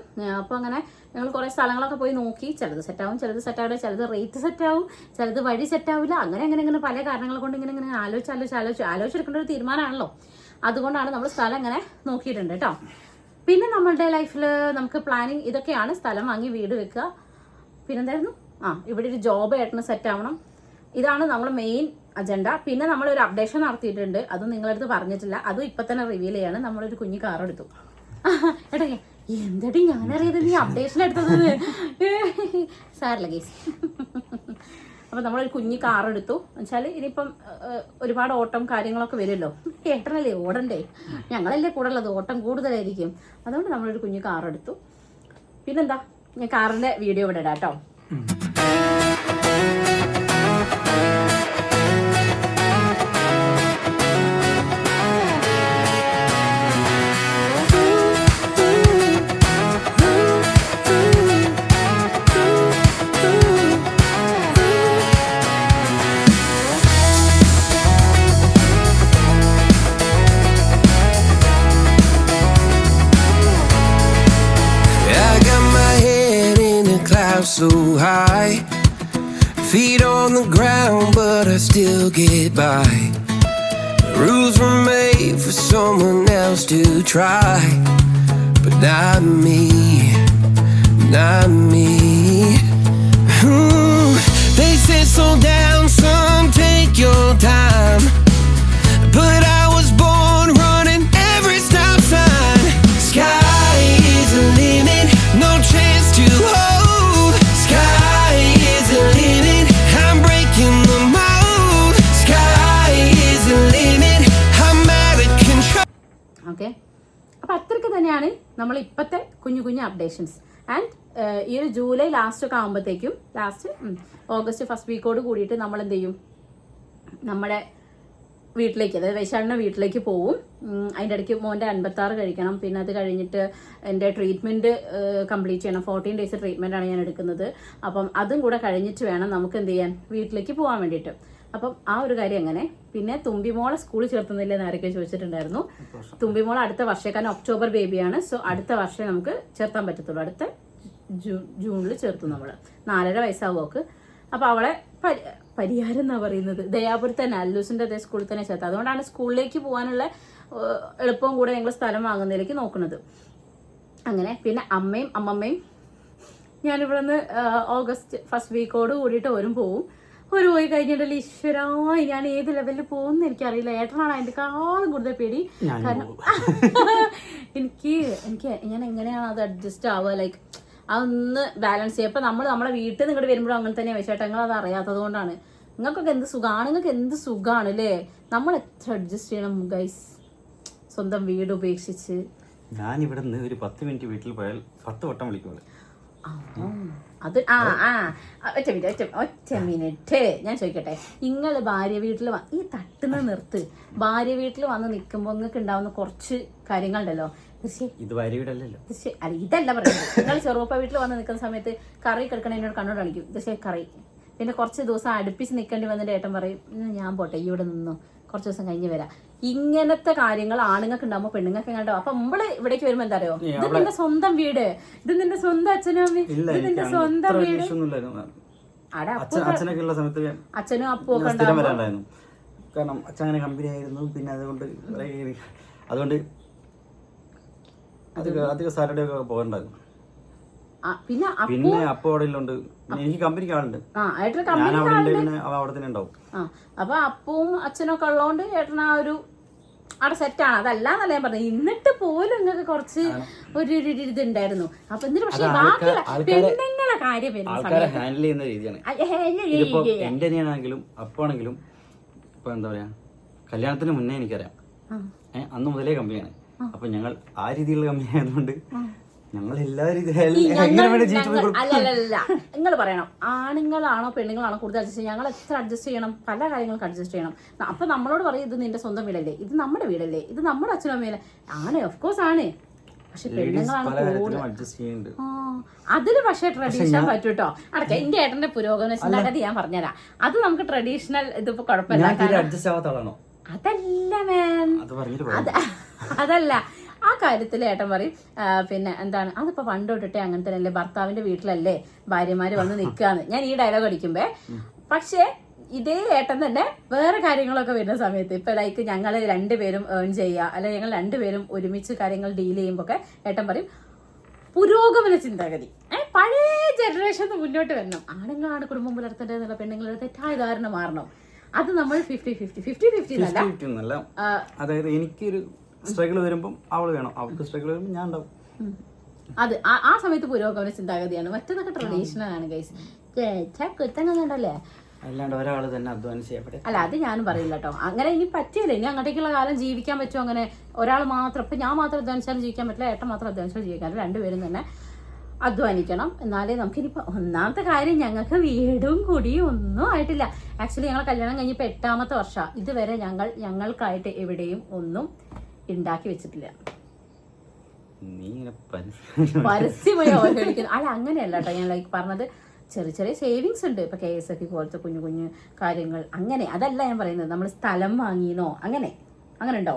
അപ്പൊ അങ്ങനെ ഞങ്ങൾ കുറെ സ്ഥലങ്ങളൊക്കെ പോയി നോക്കി. ചിലത് സെറ്റാവും, ചിലത് സെറ്റാവില്ല, ചിലത് റേറ്റ് സെറ്റാവും, ചിലത് വഴി സെറ്റാവില്ല. അങ്ങനെ പല കാരണങ്ങൾ കൊണ്ട് ഇങ്ങനെ ആലോചിച്ചെടുക്കേണ്ട ഒരു തീരുമാനമാണല്ലോ. അതുകൊണ്ടാണ് നമ്മൾ സ്ഥലം ഇങ്ങനെ നോക്കിയിട്ടുണ്ട് കേട്ടോ. പിന്നെ നമ്മളുടെ ലൈഫിൽ നമുക്ക് പ്ലാനിങ് ഇതൊക്കെയാണ്. സ്ഥലം വാങ്ങി വീട് വെക്കുക, പിന്നെന്തായിരുന്നു, ഇവിടെ ഒരു ജോബ് ഏട്ടന് സെറ്റ് ആവണം. ഇതാണ് നമ്മുടെ മെയിൻ അജണ്ട. പിന്നെ നമ്മളൊരു അപ്ഡേഷൻ നടത്തിയിട്ടുണ്ട്, അതും നിങ്ങളടുത്ത് പറഞ്ഞിട്ടില്ല, അതും ഇപ്പൊ തന്നെ റിവീൽ ചെയ്യാണ്. നമ്മളൊരു കുഞ്ഞു കാർ എടുത്തു. എടാ എന്തടി ഞാനറിയത് നീ അപ്ഡേഷൻ എടുത്തത്, സാരല്ല കേസ്. അപ്പൊ നമ്മളൊരു കുഞ്ഞു കാർ എടുത്തു. എന്നുവെച്ചാൽ ഇനിയിപ്പം ഒരുപാട് ഓട്ടം കാര്യങ്ങളൊക്കെ വരുമല്ലോ. ഏട്ടനല്ലേ ഓടണ്ടേ, ഞങ്ങളല്ലേ കൂടെ ഉള്ളത്, ഓട്ടം കൂടുതലായിരിക്കും. അതുകൊണ്ട് നമ്മളൊരു കുഞ്ഞു കാർ എടുത്തു. പിന്നെന്താ, ഞാൻ കാറിന്റെ വീഡിയോ ഇവിടെ ഇടാം കേട്ടോ. So high, feet on the ground, but I still get by. The rules were made for someone else to try, but not me, not me. They say slow down, son, take your time, but I was born running every stop sign. Sky is the limit, no chance to hold. Okay, അപ്പം അത്രയ്ക്ക് തന്നെയാണ് നമ്മൾ ഇപ്പോഴത്തെ കുഞ്ഞു updations. And ഈ ഒരു July last ഒക്കെ ആകുമ്പോഴത്തേക്കും, ഓഗസ്റ്റ് ഫസ്റ്റ് വീക്കോട് കൂടിയിട്ട് നമ്മൾ എന്ത് ചെയ്യും, നമ്മുടെ വീട്ടിലേക്ക്, അതായത് വൈശാലിൻ്റെ വീട്ടിലേക്ക് പോവും. അതിൻ്റെ ഇടയ്ക്ക് മോൻ്റെ 56 കഴിക്കണം. പിന്നെ അത് കഴിഞ്ഞിട്ട് എൻ്റെ ട്രീറ്റ്മെൻറ്റ് കംപ്ലീറ്റ് ചെയ്യണം. 14 days ട്രീറ്റ്മെൻറ്റാണ് ഞാൻ എടുക്കുന്നത്. അപ്പം അതും കൂടെ കഴിഞ്ഞിട്ട് വേണം നമുക്ക് എന്ത് ചെയ്യാൻ, വീട്ടിലേക്ക് പോകാൻ വേണ്ടിയിട്ട്. അപ്പം ആ ഒരു കാര്യം അങ്ങനെ. പിന്നെ തുമ്പിമോളെ സ്കൂളിൽ ചേർത്തുന്നില്ലെന്ന് ആരൊക്കെ ചോദിച്ചിട്ടുണ്ടായിരുന്നു. തുമ്പിമോളെ അടുത്ത വർഷം, കാരണം ഒക്ടോബർ ബേബിയാണ്. സോ അടുത്ത വർഷം നമുക്ക് ചേർത്താൻ പറ്റത്തുള്ളൂ. അടുത്ത ജൂണിൽ ചേർത്തു നമ്മൾ. 4.5 വയസ്സാവും അവൾക്ക്. അപ്പോൾ അവളെ പരിഹാരം എന്നാ പറയുന്നത്, ദയാപുരത്ത് തന്നെ അല്ലൂസിൻ്റെ അതേ സ്കൂളിൽ തന്നെ ചേർത്ത്. അതുകൊണ്ടാണ് സ്കൂളിലേക്ക് പോകാനുള്ള എളുപ്പവും കൂടെ ഞങ്ങൾ സ്ഥലം വാങ്ങുന്നതിലേക്ക് നോക്കുന്നത്. അങ്ങനെ പിന്നെ അമ്മയും അമ്മമ്മയും ഞാനിവിടെ നിന്ന് ഓഗസ്റ്റ് ഫസ്റ്റ് വീക്കോട് കൂടിയിട്ട് ഓരും പോവും. ഒരു പോയി കഴിഞ്ഞിട്ടല്ലേ ഈശ്വരായി ഞാൻ ഏത് ലെവലിൽ പോകുന്ന എനിക്കറിയില്ല. ഏട്ടനാണ് അതിൻ്റെ കാളും കൂടുതൽ പേടി. കാരണം എനിക്ക് ഞാൻ എങ്ങനെയാണ് അത് അഡ്ജസ്റ്റ് ആവുക, ലൈക്ക് അതൊന്ന് ബാലൻസ് ചെയ്യുക. അപ്പം നമ്മളെ വീട്ടിൽ നിന്ന് ഇങ്ങോട്ട് വരുമ്പോഴും അങ്ങനെ തന്നെ വിശേഷം. നിങ്ങൾ അത് അറിയാത്തത് കൊണ്ടാണ്. നിങ്ങൾക്കൊക്കെ എന്ത് സുഖമാണ്, നിങ്ങൾക്ക് എന്ത് സുഖമാണ് അല്ലേ. നമ്മൾ എത്ര അഡ്ജസ്റ്റ് ചെയ്യണം ഗൈസ്, സ്വന്തം വീട് ഉപേക്ഷിച്ച്. ഞാൻ ഇവിടെ നിന്ന് ഒരു 10 മിനിറ്റ് വീട്ടിൽ പോയാൽ 10 വട്ടം വിളിക്കുള്ളൂ. അത് ഒറ്റ മിനിറ്റ് ഞാൻ ചോദിക്കട്ടെ, നിങ്ങൾ ഭാര്യ വീട്ടിൽ ഈ തട്ടുന്ന നിർത്ത്. ഭാര്യ വീട്ടിൽ വന്ന് നിൽക്കുമ്പോൾ നിങ്ങൾക്ക് ഉണ്ടാവുന്ന കുറച്ച് കാര്യങ്ങളുണ്ടല്ലോ. ഇത് ഭാര്യ വീടല്ലല്ലോ. അല്ല ഇതല്ല പറയുന്നത്. നിങ്ങൾ ചെറുപ്പ വീട്ടിൽ വന്ന് നിൽക്കുന്ന സമയത്ത് കറി കിടക്കണ എന്നോട് കണ്ണോട് കാണിക്കും, പക്ഷേ കറി. പിന്നെ കുറച്ച് ദിവസം അടുപ്പിച്ച് നിൽക്കേണ്ടി വന്നിട്ട് ഏട്ടൻ പറയും ഞാൻ പോട്ടെ ഇവിടെ നിന്നു, കുറച്ച് ദിവസം കഴിഞ്ഞ് വരാം. ഇങ്ങനത്തെ കാര്യങ്ങൾ ആണുങ്ങൾക്ക് ഉണ്ടാകുമ്പോൾ പെണ്ണുങ്ങൾക്ക് കണ്ടോ. അപ്പൊ നമ്മള് ഇവിടേക്ക് വരുമ്പോ എന്താ അറിയോ, ഇത് നിന്റെ സ്വന്തം വീട്, ഇത് നിന്റെ സ്വന്തം അച്ഛനും അമ്മയും, ഇത് നിന്റെ സ്വന്തം വീട്. അച്ഛനും അപ്പും ഒക്കെ ഉണ്ടാവും. കാരണം അച്ഛൻ അങ്ങനെ കമ്പനി ആയിരുന്നു. പിന്നെ അതുകൊണ്ട് അധികം സാറ്റർഡേ ഒക്കെ പോകണ്ടായിരുന്നു. പിന്നെ അപ്പോ അവിടെ ഉണ്ട്. എനിക്ക് കമ്പനിക്ക് ആളുണ്ട്, ഞാൻ അവിടെ തന്നെ ഉണ്ടാവും. അപ്പൊ അപ്പവും അച്ഛനൊക്കെ ഉള്ളതുകൊണ്ട് ഏട്ടൻ ആ ഒരു അവിടെ സെറ്റാണ്, അതല്ലാന്നല്ല ഞാൻ പറഞ്ഞു. എന്നിട്ട് പോലും നിങ്ങൾക്ക് കുറച്ച് ഒരു ഇതുണ്ടായിരുന്നു. അപ്പൊ എന്നിട്ട് പക്ഷെ ബാക്കിയുള്ള പെണ്ണുങ്ങളെ കാര്യം ആൾക്കാരെ ഹാൻഡിൽ ചെയ്യുന്ന രീതിയാണ്. ഇതിപ്പോ എന്റെ അനിയനാണെങ്കിലും അപ്പാണെങ്കിലും ഇപ്പൊ എന്താ പറയാ, കല്യാണത്തിന് മുന്നേ എനിക്കറിയാം, അന്ന് മുതലേ കമ്മിയാണ്. അപ്പൊ ഞങ്ങൾ ആ രീതിയിലുള്ള കമ്പനി ആയതുകൊണ്ട് ഞങ്ങൾ എല്ലാ അല്ലല്ല നിങ്ങൾ പറയണം, ആണുങ്ങളാണോ പെണ്ണുങ്ങളാണോ കൂടുതൽ അഡ്ജസ്റ്റ് ചെയ്യണം? ഞങ്ങൾ എത്ര അഡ്ജസ്റ്റ് ചെയ്യണം, പല കാര്യങ്ങൾക്ക് അഡ്ജസ്റ്റ് ചെയ്യണം. അപ്പൊ നമ്മളോട് പറയും ഇത് നിന്റെ സ്വന്തം വീടല്ലേ, ഇത് നമ്മുടെ വീടല്ലേ, ഇത് നമ്മുടെ അച്ഛനും അമ്മയല്ലേ. ആണ്, ഓഫ് കോഴ്സ് ആണ്. പക്ഷെ പെണ്ണുങ്ങളാണ് അതില് പക്ഷെ ട്രഡീഷണൽ പറ്റൂട്ടോ. അടക്ക എന്റെ ഏട്ടന്റെ പുരോഗമന ചിന്താഗതി ഞാൻ പറഞ്ഞുതരാം. അത് നമുക്ക് ട്രഡീഷണൽ ഇതിപ്പോ കുഴപ്പമില്ല. അതല്ല മാൻ, അതല്ല ആ കാര്യത്തിൽ ഏട്ടൻ പറയും പിന്നെ എന്താണ് അതിപ്പോ പണ്ട് തൊട്ടിട്ടേ അങ്ങനെ തന്നെയല്ലേ, ഭർത്താവിന്റെ വീട്ടിലല്ലേ ഭാര്യമാര് വന്ന് നിൽക്കാന്ന്. ഞാൻ ഈ ഡയലോഗ് അടിക്കുമ്പേ പക്ഷേ ഇതേ ഏട്ടൻ തന്നെ വേറെ കാര്യങ്ങളൊക്കെ വരുന്ന സമയത്ത് ഇപ്പൊ ലൈക്ക് ഞങ്ങൾ രണ്ടുപേരും ഏൺ ചെയ്യുക, അല്ലെങ്കിൽ ഞങ്ങൾ രണ്ടുപേരും ഒരുമിച്ച് കാര്യങ്ങൾ ഡീൽ ചെയ്യുമ്പോ ഒക്കെ ഏട്ടൻ പറയും പുരോഗമന ചിന്താഗതി, പഴയ ജനറേഷൻ മുന്നോട്ട് വരണം, ആണുങ്ങളാണ് കുടുംബം പുലർത്തേണ്ടതെന്നുള്ള പെണ്ണുങ്ങളുടെ തെറ്റായ ധാരണ മാറണം. അത് നമ്മൾ 50-50 എന്നല്ല. അതായത് എനിക്കൊരു സ്ട്രഗിൾ വരുമ്പോൾ അവള് വേണം, അവൾക്ക് സ്ട്രഗിൾ വരുമ്പോൾ ഞാൻ ഉണ്ടാവും. അത് ആ സമയത്ത് പുരോഗമന ചിന്താഗതിയാണ്. മറ്റേതൊക്കെ ട്രഡീഷണൽ ആണ് ഗൈസ്. കുറ്റങ്ങൾ കണ്ടല്ലേ, അല്ലാണ്ട് ഒരാൾ തന്നെ അധ്വാനിച്ച് ചെയ്യപ്പെട്ടെ. അല്ല അത് ഞാനും പറയില്ല കേട്ടോ. അങ്ങനെ ഇനി പറ്റില്ല, ഇനി അങ്ങോട്ടേക്കുള്ള കാലം ജീവിക്കാൻ പറ്റുമോ? അങ്ങനെ ഒരാൾ മാത്രം, ഇപ്പൊ ഞാൻ മാത്രം അധ്വാനിച്ചാലും ജീവിക്കാൻ പറ്റില്ല, ഏട്ടൻ മാത്രം അധ്വാനിച്ചാലും ജീവിക്കാൻ, രണ്ടുപേരും തന്നെ അധ്വാനിക്കണം. എന്നാലേ നമുക്കിനിപ്പോൾ ഒന്നാമത്തെ കാര്യം ഞങ്ങൾക്ക് വീടും കുടിയും ഒന്നും ആയിട്ടില്ല. ആക്ച്വലി ഞങ്ങൾ കല്യാണം കഴിഞ്ഞപ്പോൾ 8ാമത്തെ വർഷം. ഇതുവരെ ഞങ്ങൾക്കായിട്ട് എവിടെയും ഒന്നും ഉണ്ടാക്കി വെച്ചിട്ടില്ല. പരസ്യമായി അവഹേളിക്കുന്നു. അല്ല അങ്ങനെയല്ല കേട്ടോ, ഞാൻ ലൈക്ക് പറഞ്ഞത് ചെറിയ ചെറിയ സേവിങ്സ് ഉണ്ട്. ഇപ്പൊ KSF പോലത്തെ കുഞ്ഞു കുഞ്ഞു കാര്യങ്ങൾ, അങ്ങനെ അതല്ല ഞാൻ പറയുന്നത്. നമ്മൾ സ്ഥലം വാങ്ങിയെന്നോ അങ്ങനെ ഉണ്ടോ?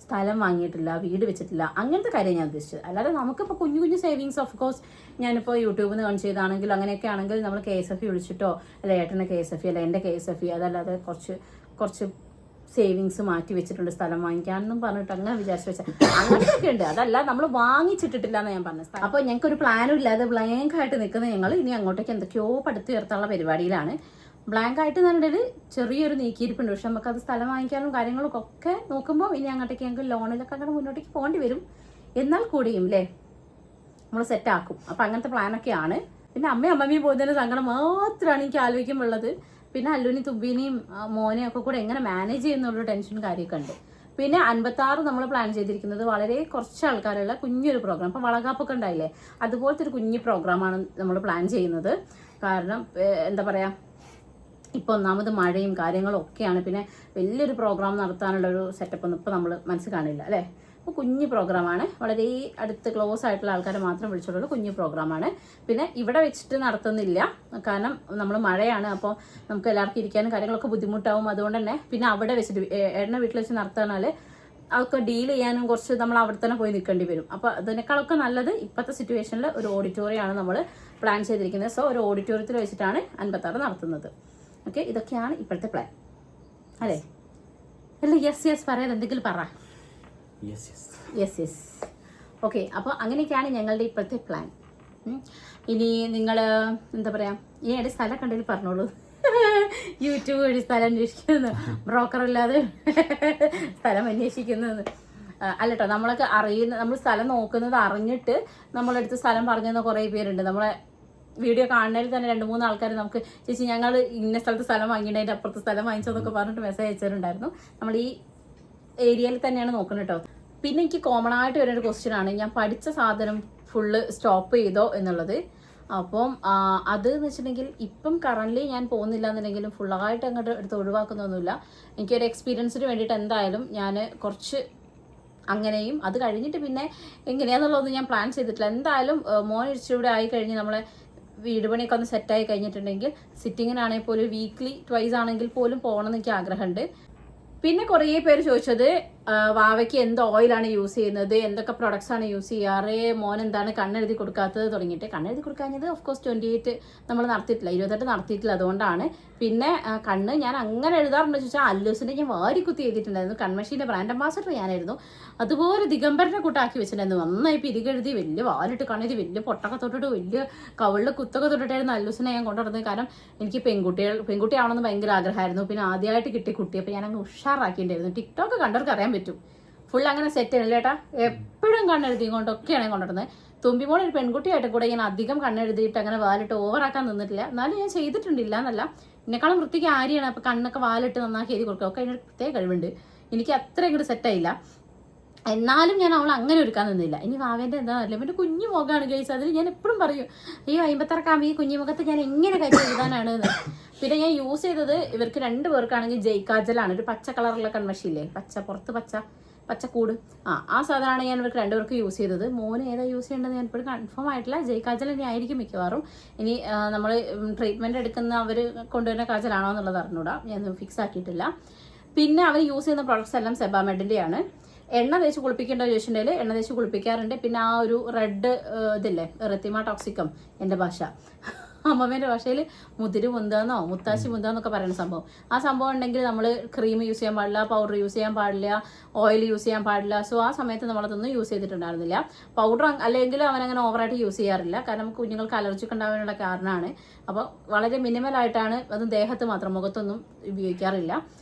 സ്ഥലം വാങ്ങിയിട്ടില്ല, വീട് വെച്ചിട്ടില്ല, അങ്ങനത്തെ കാര്യം ഞാൻ ഉദ്ദേശിച്ചത്. അല്ലാതെ നമുക്കിപ്പോൾ കുഞ്ഞു കുഞ്ഞു സേവിങ്സ് ഓഫ് കോഴ്സ് ഞാനിപ്പോൾ യൂട്യൂബിൽ നിന്ന് കാണിച്ചു ചെയ്താണെങ്കിൽ അങ്ങനെയൊക്കെ ആണെങ്കിൽ നമ്മൾ KSF വിളിച്ചിട്ടോ അല്ല ഏട്ടൻ്റെ KSF അല്ല എൻ്റെ KSF അതല്ലാതെ കുറച്ച് സേവിങ്സ് മാറ്റി വെച്ചിട്ടുണ്ട് സ്ഥലം വാങ്ങിക്കാനെന്നും പറഞ്ഞിട്ട് അങ്ങനെ വിചാരിച്ചു വെച്ചാൽ അങ്ങനെയൊക്കെ ഉണ്ട്. അതല്ല നമ്മൾ വാങ്ങിച്ചിട്ടിട്ടില്ല എന്ന് ഞാൻ പറഞ്ഞത്. അപ്പോൾ ഞങ്ങൾക്കൊരു പ്ലാനും ഇല്ലാതെ ബ്ലാങ്ക് ആയിട്ട് നിൽക്കുന്ന ഞങ്ങൾ ഇനി അങ്ങോട്ടേക്ക് എന്തൊക്കെയോ പടുത്തുയർത്താനുള്ള പരിപാടിയിലാണ്. ബ്ലാങ്ക് ആയിട്ട് എന്നുണ്ടെങ്കിൽ ചെറിയൊരു നീക്കിയിരിപ്പുണ്ട്. പക്ഷെ നമുക്കത് സ്ഥലം വാങ്ങിക്കാനും കാര്യങ്ങളൊക്കെ ഒക്കെ നോക്കുമ്പോൾ ഇനി അങ്ങോട്ടേക്ക് ഞങ്ങൾക്ക് ലോണിലൊക്കെ അങ്ങനെ മുന്നോട്ടേക്ക് പോകേണ്ടി വരും. എന്നാൽ കൂടിയും അല്ലേ നമ്മൾ സെറ്റാക്കും. അപ്പം അങ്ങനത്തെ പ്ലാനൊക്കെയാണ്. പിന്നെ അമ്മയും പോകുന്നതിന് സങ്കടം മാത്രമാണ് എനിക്ക് ആലോചിക്കുമ്പോഴുള്ളത്. പിന്നെ അല്ലുവിനെയും തുമ്പീനെയും മോനെയും ഒക്കെ കൂടെ എങ്ങനെ മാനേജ് ചെയ്യുന്നുള്ളൊരു ടെൻഷൻ കാര്യമൊക്കെ ഉണ്ട്. പിന്നെ 56 നമ്മൾ പ്ലാൻ ചെയ്തിരിക്കുന്നത് വളരെ കുറച്ച് ആൾക്കാരുള്ള കുഞ്ഞൊരു പ്രോഗ്രാം. ഇപ്പം വളകാപ്പൊക്കെ ഉണ്ടായില്ലേ, അതുപോലത്തെ ഒരു കുഞ്ഞു പ്രോഗ്രാമാണ് നമ്മൾ പ്ലാൻ ചെയ്യുന്നത്. കാരണം എന്താ പറയുക, ഇപ്പോൾ ഒന്നാമത് മഴയും കാര്യങ്ങളും ഒക്കെയാണ്. പിന്നെ വലിയൊരു പ്രോഗ്രാം നടത്താനുള്ളൊരു സെറ്റപ്പ് ഒന്നും ഇപ്പോൾ നമ്മൾ മനസ്സിൽ കാണില്ല അല്ലേ. അപ്പോൾ കുഞ്ഞു പ്രോഗ്രാമാണ്, വളരെ അടുത്ത് ക്ലോസ് ആയിട്ടുള്ള ആൾക്കാരെ മാത്രം വിളിച്ചിട്ടുള്ള കുഞ്ഞു പ്രോഗ്രാമാണ്. പിന്നെ ഇവിടെ വെച്ചിട്ട് നടത്തുന്നില്ല, കാരണം നമ്മൾ മഴയാണ്. അപ്പോൾ നമുക്ക് എല്ലാവർക്കും ഇരിക്കാനും കാര്യങ്ങളൊക്കെ ബുദ്ധിമുട്ടാവും. അതുകൊണ്ട് തന്നെ പിന്നെ അവിടെ വെച്ചിട്ട് ഏട്ടൻ്റെ വീട്ടിൽ വെച്ച് നടത്താനാൽ അതൊക്കെ ഡീൽ ചെയ്യാനും കുറച്ച് നമ്മൾ അവിടെ തന്നെ പോയി നിൽക്കേണ്ടി വരും. അപ്പോൾ അതിനേക്കാളൊക്കെ നല്ലത് ഇപ്പോഴത്തെ സിറ്റുവേഷനിൽ ഒരു ഓഡിറ്റോറിയമാണ് നമ്മൾ പ്ലാൻ ചെയ്തിരിക്കുന്നത്. സോ ഒരു ഓഡിറ്റോറിയത്തിൽ വെച്ചിട്ടാണ് 56 നടത്തുന്നത്. ഓക്കെ, ഇതൊക്കെയാണ് ഇപ്പോഴത്തെ പ്ലാൻ അല്ലേ? അല്ല യെസ് പറയാതെ എന്തെങ്കിലും പറ. Yes okay. അപ്പോൾ അങ്ങനെയൊക്കെയാണ് ഞങ്ങളുടെ ഇപ്പോഴത്തെ പ്ലാൻ. ഇനി നിങ്ങൾ എന്താ പറയുക, ഇനി എൻ്റെ സ്ഥലം കണ്ടെങ്കിൽ പറഞ്ഞോളൂ. യൂട്യൂബ് വഴി സ്ഥലം അന്വേഷിക്കുന്നു, ബ്രോക്കറില്ലാതെ സ്ഥലം അന്വേഷിക്കുന്നത് അല്ലട്ടോ. നമ്മളൊക്കെ നമ്മൾ സ്ഥലം നോക്കുന്നത് അറിഞ്ഞിട്ട് നമ്മളെടുത്ത് സ്ഥലം പറഞ്ഞു തന്ന കുറേ പേരുണ്ട്. നമ്മളെ വീഡിയോ കാണുന്നതിൽ തന്നെ 2-3 ആൾക്കാർ നമുക്ക് ചേച്ചി ഞങ്ങൾ ഇന്ന സ്ഥലത്ത് സ്ഥലം വാങ്ങിയിട്ട് അതിൻ്റെ അപ്പുറത്ത് സ്ഥലം വാങ്ങിച്ചതെന്നൊക്കെ പറഞ്ഞിട്ട് മെസ്സേജ് അയച്ചിട്ടുണ്ടായിരുന്നു. നമ്മൾ ഈ ഏരിയയിൽ തന്നെയാണ് നോക്കുന്നത് കേട്ടോ. പിന്നെ എനിക്ക് കോമൺ ആയിട്ട് വരുന്നൊരു ക്വസ്റ്റ്യൻ ആണ്, ഞാൻ പഠിച്ച സാധനം ഫുള്ള് സ്റ്റോപ്പ് ചെയ്തോ എന്നുള്ളത്. അപ്പം അത് എന്ന് വെച്ചിട്ടുണ്ടെങ്കിൽ ഇപ്പം കറൻ്റ്ലി ഞാൻ പോകുന്നില്ല എന്നുണ്ടെങ്കിലും ഫുള്ളായിട്ട് അങ്ങോട്ട് എടുത്ത് ഒഴിവാക്കുന്നൊന്നുമില്ല. എനിക്കൊരു എക്സ്പീരിയൻസിന് വേണ്ടിയിട്ട് എന്തായാലും ഞാൻ കുറച്ച് അങ്ങനെയും അത് കഴിഞ്ഞിട്ട് പിന്നെ എങ്ങനെയാണെന്നുള്ളതൊന്നും ഞാൻ പ്ലാൻ ചെയ്തിട്ടില്ല. എന്തായാലും മോൻ ഇച്ചിരി ആയി കഴിഞ്ഞ് നമ്മളെ വീട് പണിയൊക്കെ ഒന്ന് സെറ്റായി കഴിഞ്ഞിട്ടുണ്ടെങ്കിൽ സിറ്റിങ്ങിനാണെങ്കിൽ പോലും വീക്ക്ലി 2 ആണെങ്കിൽ പോലും പോകണം എന്ന് എനിക്ക് ആഗ്രഹമുണ്ട്. പിന്നെ കുറേ പേര് ചോദിച്ചത് വാവയ്ക്ക് എന്ത് ഓയിലാണ് യൂസ് ചെയ്യുന്നത്, എന്തൊക്കെ പ്രൊഡക്ട്സ് ആണ് യൂസ് ചെയ്യാറ്, മോൻ എന്താണ് കണ്ണെഴുതി കൊടുക്കാത്തത് തുടങ്ങിയിട്ട്. കണ്ണെഴുതി കൊടുക്കാഞ്ഞത് ഓഫ് കോഴ്സ് 28 നമ്മൾ നടത്തിയിട്ടില്ല, 28 നടത്തിയിട്ടില്ല, അതുകൊണ്ടാണ്. പിന്നെ കണ്ണ് ഞാൻ അങ്ങനെ എഴുതാറുണ്ടെന്ന് ചോദിച്ചാൽ അല്ലൂസിൻ്റെ ഞാൻ വാരിക്കുത്തി എഴുതിയിട്ടുണ്ടായിരുന്നു. കൺമഷീൻ്റെ ബ്രാൻഡ് അംബാസഡർ ഞാനായിരുന്നു. അതുപോലെ ദിഗംബരനെ കൂട്ടാക്കി വെച്ചിട്ടുണ്ടായിരുന്നു. നന്നായി പിരികെഴുതി വലിയ വാലിട്ട് കണ്ണെഴുതി വലിയ പൊട്ടൊക്കെ തൊട്ടിട്ട് വലിയ കവിളിൽ കുത്തൊക്കെ തൊട്ടിട്ടായിരുന്നു അല്ലൂസിനെ ഞാൻ കൊണ്ടുവരുന്നത്. കാരണം എനിക്ക് പെൺകുട്ടിയാവണമെന്ന് ഭയങ്കര ആഗ്രഹമായിരുന്നു. പിന്നെ ആദ്യമായിട്ട് കിട്ടിയ കുട്ടി, അപ്പോൾ ഞാൻ അങ്ങ് ഉഷാറാക്കിയിട്ടുണ്ടായിരുന്നു. ടിക്ടോക്ക് കണ്ടവർക്ക് അറിയാൻ പറ്റും. ഫുൾ അങ്ങനെ സെറ്റ് ചെയ്യണില്ല ചേട്ടാ. എപ്പോഴും കണ്ണെഴുതി കൊണ്ടൊക്കെയാണ് കൊണ്ടുവരുന്നത്. തുമ്പിമോൾ ഒരു പെൺകുട്ടിയായിട്ട് കൂടെ ഇങ്ങനെ അധികം കണ്ണെഴുതിയിട്ട് അങ്ങനെ വാലിട്ട് ഓവറാക്കാൻ നിന്നിട്ടില്ല. എന്നാലും ഞാൻ ചെയ്തിട്ടുണ്ടില്ല എന്നല്ല, എന്നെക്കാളും വൃത്തിക്ക് ആര്യാണ്. അപ്പോൾ കണ്ണൊക്കെ വാലിട്ട് നന്നാക്കി എഴുതി കൊടുക്കുക. ഒക്കെ അതിനൊരു പ്രത്യേക കഴിവുണ്ട്. എനിക്ക് അത്ര ഇങ്ങോട്ട് സെറ്റായില്ല. എന്നാലും ഞാൻ അവൾ അങ്ങനെ ഒരുക്കാൻ നിന്നില്ല. ഇനി വാവേൻ്റെ എന്താണെന്നല്ല, എൻ്റെ കുഞ്ഞു മുഖമാണ് ഗൈസ്. അതിൽ ഞാൻ എപ്പോഴും പറയും, ഈ 56 ഈ കുഞ്ഞു മുഖത്ത് ഞാൻ എങ്ങനെ കൈ എഴുതാനാണ് എന്ന്. പിന്നെ ഞാൻ യൂസ് ചെയ്തത് ഇവർക്ക് 2 പേർക്കാണെങ്കിൽ ജയ്കാജലാണ്. ഒരു പച്ച കളറുള്ള കൺമഷിയില്ലേ, പുറത്ത് പച്ചക്കൂട്, ആ സാധനമാണ് ഞാൻ ഇവർക്ക് 2 പേർക്ക് യൂസ് ചെയ്തത്. മോന് ഏതാ യൂസ് ചെയ്യേണ്ടത് ഞാൻ ഇപ്പോഴും കൺഫേം ആയിട്ടില്ല. ജയ്കാജൽ തന്നെ ആയിരിക്കും മിക്കവാറും. ഇനി നമ്മൾ ട്രീറ്റ്മെൻറ്റ് എടുക്കുന്ന അവർ കൊണ്ടുവരുന്ന കാജലാണോ എന്നുള്ളത് അറിഞ്ഞൂടാ, ഞാൻ ഫിക്സ് ആക്കിയിട്ടില്ല. പിന്നെ അവർ യൂസ് ചെയ്യുന്ന പ്രോഡക്ട്സ് എല്ലാം സെബാമെഡിൻ്റെയാണ്. എണ്ണ തേച്ച് കുളിപ്പിക്കേണ്ട ചോദിച്ചിട്ടുണ്ടെങ്കിൽ എണ്ണ തേച്ച് കുളിപ്പിക്കാറുണ്ട്. പിന്നെ ആ ഒരു റെഡ് ഇതില്ലേ, റെത്തിമ ടോക്സിക്കം, എൻ്റെ ഭാഷ, അമ്മമ്മേൻ്റെ ഭാഷയിൽ മുതിര് മുന്താന്നോ മുത്താശി മുന്താന്നൊക്കെ പറയുന്ന സംഭവം. ആ സംഭവം ഉണ്ടെങ്കിൽ നമ്മൾ ക്രീം യൂസ് ചെയ്യാൻ പാടില്ല, പൗഡർ യൂസ് ചെയ്യാൻ പാടില്ല, ഓയിൽ യൂസ് ചെയ്യാൻ പാടില്ല. സോ ആ സമയത്ത് നമ്മളതൊന്നും യൂസ് ചെയ്തിട്ടുണ്ടായിരുന്നില്ല. പൗഡർ അല്ലെങ്കിൽ അവനങ്ങനെ ഓവറായിട്ട് യൂസ് ചെയ്യാറില്ല, കാരണം കുഞ്ഞുങ്ങൾക്ക് അലർജിക്ക് ഉണ്ടാവാനുള്ള കാരണമാണ്. അപ്പോൾ വളരെ മിനിമലായിട്ടാണ്, അത് ദേഹത്ത് മാത്രം, മുഖത്തൊന്നും ഉപയോഗിക്കാറില്ല.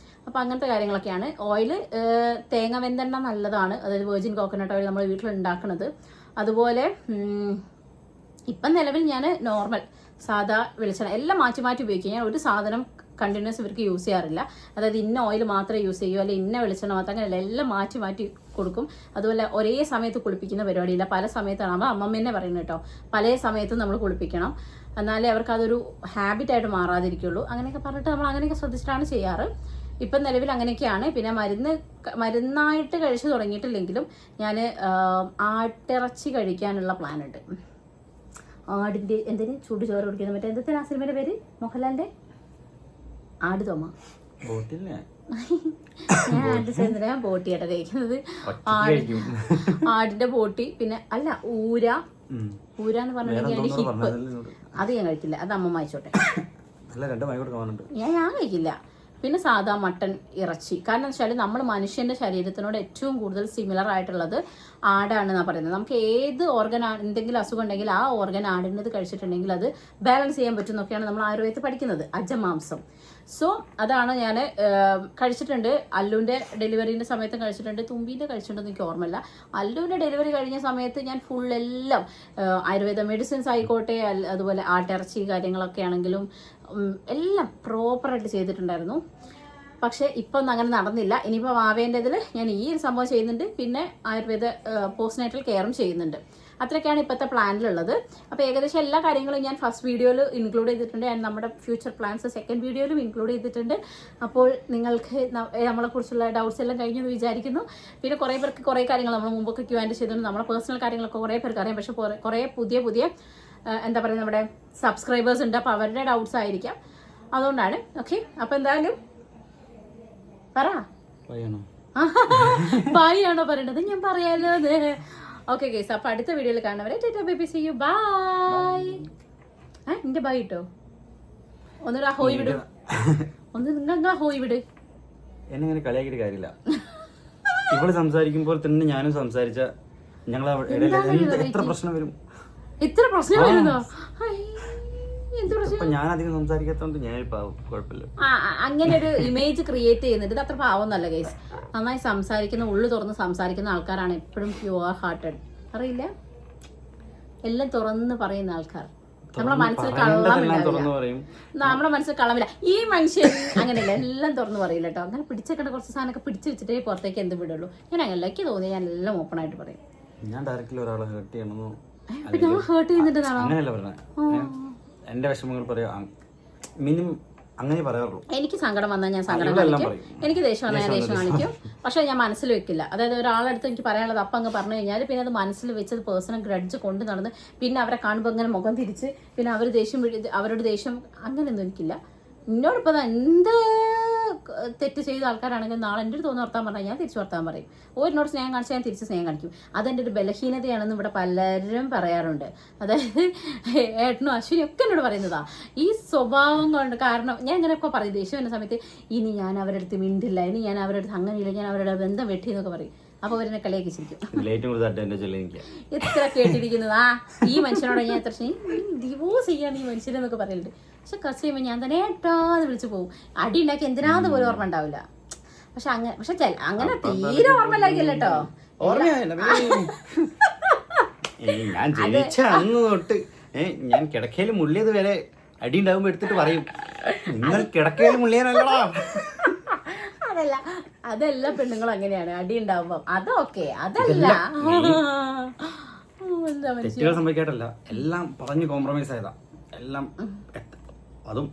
അപ്പോൾ അങ്ങനത്തെ കാര്യങ്ങളൊക്കെയാണ്. ഓയിൽ തേങ്ങ വെന്തെണ്ണ നല്ലതാണ്, അതായത് വെർജിൻ കോക്കനട്ട് ഓയിൽ നമ്മൾ വീട്ടിൽ ഉണ്ടാക്കുന്നത്. അതുപോലെ ഇപ്പം നിലവിൽ ഞാൻ നോർമൽ സാധാ വെളിച്ചെണ്ണ എല്ലാം മാറ്റി മാറ്റി ഉപയോഗിക്കും. ഞാൻ ഒരു സാധനം കണ്ടിന്യൂസ് ഇവർക്ക് യൂസ് ചെയ്യാറില്ല. അതായത് ഇന്ന ഓയിൽ മാത്രമേ യൂസ് ചെയ്യൂ, അല്ലെങ്കിൽ ഇന്ന വെളിച്ചെണ്ണ മാത്രം, അങ്ങനെയല്ല, എല്ലാം മാറ്റി മാറ്റി കൊടുക്കും. അതുപോലെ ഒരേ സമയത്ത് കുളിപ്പിക്കുന്ന പരിപാടിയില്ല. പല സമയത്താണ് അമ്മമ്മ പറയുന്നത് കേട്ടോ, പല സമയത്തും നമ്മൾ കുളിപ്പിക്കണം, എന്നാലേ അവർക്ക് അതൊരു ഹാബിറ്റായിട്ട് മാറാതിരിക്കുള്ളൂ. അങ്ങനെയൊക്കെ പറഞ്ഞിട്ട് നമ്മൾ അങ്ങനെയൊക്കെ ശ്രദ്ധിച്ചിട്ടാണ് ചെയ്യാറ്. ഇപ്പം നിലവിൽ അങ്ങനെയൊക്കെയാണ്. പിന്നെ മരുന്നായിട്ട് കഴിച്ചു തുടങ്ങിയിട്ടില്ലെങ്കിലും ഞാൻ ആട്ടിറച്ചി കഴിക്കാനുള്ള പ്ലാൻ ഉണ്ട്. ആടിൻ്റെ എന്തിന് ചൂട് ചോറ് കുടിക്കുന്നത്, മറ്റേ എന്തൊക്കെ ആ സിനിമയുടെ പേര്, മോഹൻലാലിൻ്റെ ആട് തോമ. ഞാൻ ബോട്ടിയായിട്ട് കഴിക്കുന്നത്, ആടിന്റെ ബോട്ടി. പിന്നെ അല്ല ഊരാന്ന് പറഞ്ഞിട്ടുണ്ടെങ്കിൽ ഹിപ്പ്, അത് ഞാൻ കഴിക്കില്ല, അത് അമ്മ വായിച്ചോട്ടെ, ഞാൻ കഴിക്കില്ല. പിന്നെ സാധാ മട്ടൺ ഇറച്ചി. കാരണം എന്ന് വെച്ചാൽ നമ്മൾ മനുഷ്യൻ്റെ ശരീരത്തിനോട് ഏറ്റവും കൂടുതൽ സിമിലർ ആയിട്ടുള്ളത് ആടാണെന്നാണ് പറയുന്നത്. നമുക്ക് ഏത് ഓർഗൻ എന്തെങ്കിലും അസുഖം ഉണ്ടെങ്കിൽ ആ ഓർഗൻ ആടിൻ്റെത് കഴിച്ചിട്ടുണ്ടെങ്കിൽ അത് ബാലൻസ് ചെയ്യാൻ പറ്റും എന്നൊക്കെയാണ് നമ്മൾ ആയുർവേദത്തിൽ പഠിക്കുന്നത്, അജമാംസം. സോ അതാണ് ഞാൻ കഴിച്ചിട്ടുണ്ട്. അല്ലുവിൻ്റെ ഡെലിവറീൻ്റെ സമയത്തും കഴിച്ചിട്ടുണ്ട്, തുമ്പീൻ്റെ കഴിച്ചിട്ടുണ്ടെന്ന് എനിക്ക് ഓർമ്മയില്ല. അല്ലുവിൻ്റെ ഡെലിവറി കഴിഞ്ഞ സമയത്ത് ഞാൻ ഫുൾ എല്ലാം ആയുർവേദ മെഡിസിൻസ് ആയിക്കോട്ടെ, അതുപോലെ ആട്ടിറച്ചി കാര്യങ്ങളൊക്കെ ആണെങ്കിലും എല്ലാം പ്രോപ്പറായിട്ട് ചെയ്തിട്ടുണ്ടായിരുന്നു. പക്ഷേ ഇപ്പം ഒന്നും അങ്ങനെ നടന്നില്ല. ഇനിയിപ്പോൾ വാവേൻ്റെ ഇതിൽ ഞാൻ ഈ ഒരു സംഭവം ചെയ്യുന്നുണ്ട്, പിന്നെ ആയുർവേദ പോസ്റ്റ്നൈറ്റൽ കെയറും ചെയ്യുന്നുണ്ട്. അത്രയൊക്കെയാണ് ഇപ്പോഴത്തെ പ്ലാനിലുള്ളത്. അപ്പോൾ ഏകദേശം എല്ലാ കാര്യങ്ങളും ഞാൻ ഫസ്റ്റ് വീഡിയോയിൽ ഇൻക്ലൂഡ് ചെയ്തിട്ടുണ്ട്, ആൻഡ് നമ്മുടെ ഫ്യൂച്ചർ പ്ലാൻസ് സെക്കൻഡ് വീഡിയോയിലും ഇൻക്ലൂഡ് ചെയ്തിട്ടുണ്ട്. അപ്പോൾ നിങ്ങൾക്ക് നമ്മളെക്കുറിച്ചുള്ള ഡൗട്ട്സ് എല്ലാം കഴിഞ്ഞെന്ന് വിചാരിക്കുന്നു. പിന്നെ കുറേ പേർക്ക് കുറേ കാര്യങ്ങൾ നമ്മൾ മുമ്പൊക്കെ Q&A ചെയ്തുകൊണ്ട് നമ്മുടെ പേഴ്സണൽ കാര്യങ്ങളൊക്കെ കുറേ പേർക്ക് അറിയാം. പക്ഷേ കുറേ പുതിയ എന്താ പറയുക, നമ്മുടെ സബ്സ്ക്രൈബേഴ്സ് ഉണ്ട്. അപ്പോൾ അവരുടെ ഡൗട്ട്സ് ആയിരിക്കാം, അതുകൊണ്ടാണ്. ഓക്കെ, അപ്പോൾ എന്തായാലും പറ, ബൈ ആണോ പറയേണ്ടത്? ഞാൻ പറയാലോ. ഓക്കെ ഗൈസ്, അപ്പോൾ അടുത്ത വീഡിയോയിൽ കാണുന്നവരെ tata bye bye, see you, bye. നിന്റെ ബൈ ഇട്ടോ, ഒന്നൊരു ഹോയ് വിട്, നിങ്ങൾ ഹോയ് വിട്. എന്നെ ഇങ്ങനെ കളിയാക്കിയിട്ട് കാര്യമില്ല. ഇവള് സംസാരിക്കുമ്പോൾ തന്നെ ഞാനും സംസാരിച്ച ഞങ്ങൾ എത്ര പ്രശ്നം വരും, ഇത്ര പ്രശ്നം വരുന്നോ? ഞാൻ അധികം സംസാരിക്കാത്തോണ്ട് ഞാൻ കുഴപ്പമില്ല. അങ്ങനെ ഒരു ഇമേജ് ക്രിയേറ്റ് ചെയ്യുന്നുണ്ട്. ഇത് അത്ര പാവൊന്നല്ല ഗൈസ്. നന്നായി സംസാരിക്കുന്ന, ഉള്ളു തുറന്ന് സംസാരിക്കുന്ന ആൾക്കാരാണ് എപ്പോഴും പ്യുവർ ഹാർട്ടഡ്. അറിയില്ല, എല്ലാം തുറന്ന് പറയുന്ന ആൾക്കാർ. നമ്മുടെ മനസ്സിൽ കള്ളമില്ല. ഈ മനുഷ്യൻ അങ്ങനെയല്ല, എല്ലാം തുറന്ന് പറയില്ല കേട്ടോ. അങ്ങനെ പിടിച്ചേക്കേണ്ട കുറച്ച് സാധനമൊക്കെ പിടിച്ചു വെച്ചിട്ടേ പുറത്തേക്ക് എന്ത് വിടുള്ളൂ. ഞാൻ അങ്ങനെയല്ല, എനിക്ക് തോന്നി ഞാൻ എല്ലാം ഓപ്പൺ ആയിട്ട് പറയും. ഞാൻ ഡയറക്റ്റ്ലി ഒരാളെ ഹേർട്ട് ചെയ്യണമെന്നോ ഹേർട്ട് ചെയ്യുന്നുണ്ടെന്നാണോ? അങ്ങനെയല്ല പറഞ്ഞത്. എന്റെ വിഷമങ്ങൾ പറയാ, മിനിമം അങ്ങനെ പറയാറുള്ളൂ. എനിക്ക് സങ്കടം വന്നാൽ ഞാൻ സങ്കടം കാണിക്കും, എനിക്ക് ദേഷ്യം വന്നാൽ ഞാൻ ദേഷ്യം കാണിക്കും. പക്ഷെ ഞാൻ മനസ്സിൽ വെക്കില്ല. അതായത് ഒരാളെടുത്ത് എനിക്ക് പറയാനുള്ളത് അപ്പം അങ്ങ് പറഞ്ഞു കഴിഞ്ഞാൽ പിന്നെ അത് മനസ്സിൽ വെച്ചത് പേഴ്സണൽ ഗ്രഡ്ജ് കൊണ്ട് നടന്ന് പിന്നെ അവരെ കാണുമ്പോൾ ഇങ്ങനെ മുഖം തിരിച്ച് പിന്നെ അവർ അവരുടെ ദേഷ്യം അങ്ങനെയൊന്നും എനിക്കില്ല. എന്നോടിപ്പോൾ എന്ത് തെറ്റ് ചെയ്ത ആൾക്കാരാണെങ്കിൽ നാളെ എൻ്റെ അടുത്ത് ഒന്ന് വർത്താൻ പറഞ്ഞാൽ ഞാൻ തിരിച്ചു വർത്താൻ പറയും. എന്നോട് സ്നേഹം കാണിച്ചാൽ ഞാൻ തിരിച്ച് സ്നേഹം കാണിക്കും. അതെൻ്റെ ഒരു ബലഹീനതയാണെന്ന് ഇവിടെ പലരും പറയാറുണ്ട്. അതായത് ഏട്ടനും അശ്വിനും ഒക്കെ എന്നോട് പറയുന്നതാ ഈ സ്വഭാവം കൊണ്ട്. കാരണം ഞാൻ ഇങ്ങനെയൊക്കെ പറയും ദേഷ്യം എന്ന സമയത്ത്, ഇനി ഞാൻ അവരുടെ അടുത്ത് മിണ്ടില്ല, ഇനി ഞാൻ അവരുടെ അടുത്ത് അങ്ങനെയില്ല, ഞാൻ അവരുടെ ബന്ധം വെട്ടി എന്നൊക്കെ പറയും. അപ്പോൾ അവരെന്നെ കളിയാക്കി ചിരിക്കും. എത്ര കേട്ടിരിക്കുന്നത് ഈ മനുഷ്യനോട് ഞാൻ എത്ര ഡിവോഴ്സ് ചെയ്യാൻ ഈ മനുഷ്യനെന്നൊക്കെ പറയലുണ്ട്. പക്ഷെ കുറച്ച് കഴിയുമ്പോൾ ഞാൻ തന്നെ ഏട്ടാന്ന് വിളിച്ചു പോകും. അടി ഉണ്ടാക്കി എന്തിനാന്ന് പോലും ഓർമ്മ ഉണ്ടാവില്ല. പക്ഷെ അങ്ങനെ തീരെ ഓർമ്മയിലാക്കിയല്ലോ കേട്ടോ. ഞാൻ ജനിച്ച അന്ന് തൊട്ട് ഞാൻ കിടക്കയിൽ മുള്ളിയത് വരെ അടി ഉണ്ടാവുമ്പോ എടുത്തിട്ട് പറയും, നിങ്ങൾ കിടക്കയിൽ മുള്ളിയാനല്ലടാ. അതെല്ലാ പെണ്ണുങ്ങളും അങ്ങനെയാണ്, അടി ഉണ്ടാവുമ്പോ. അതൊക്കെ അതല്ല, തെറ്റുകൾ സംഭവിക്കാട്ടല്ല, എല്ലാം പറഞ്ഞ് കോംപ്രമൈസ് ആയതാ. എല്ലാം അതും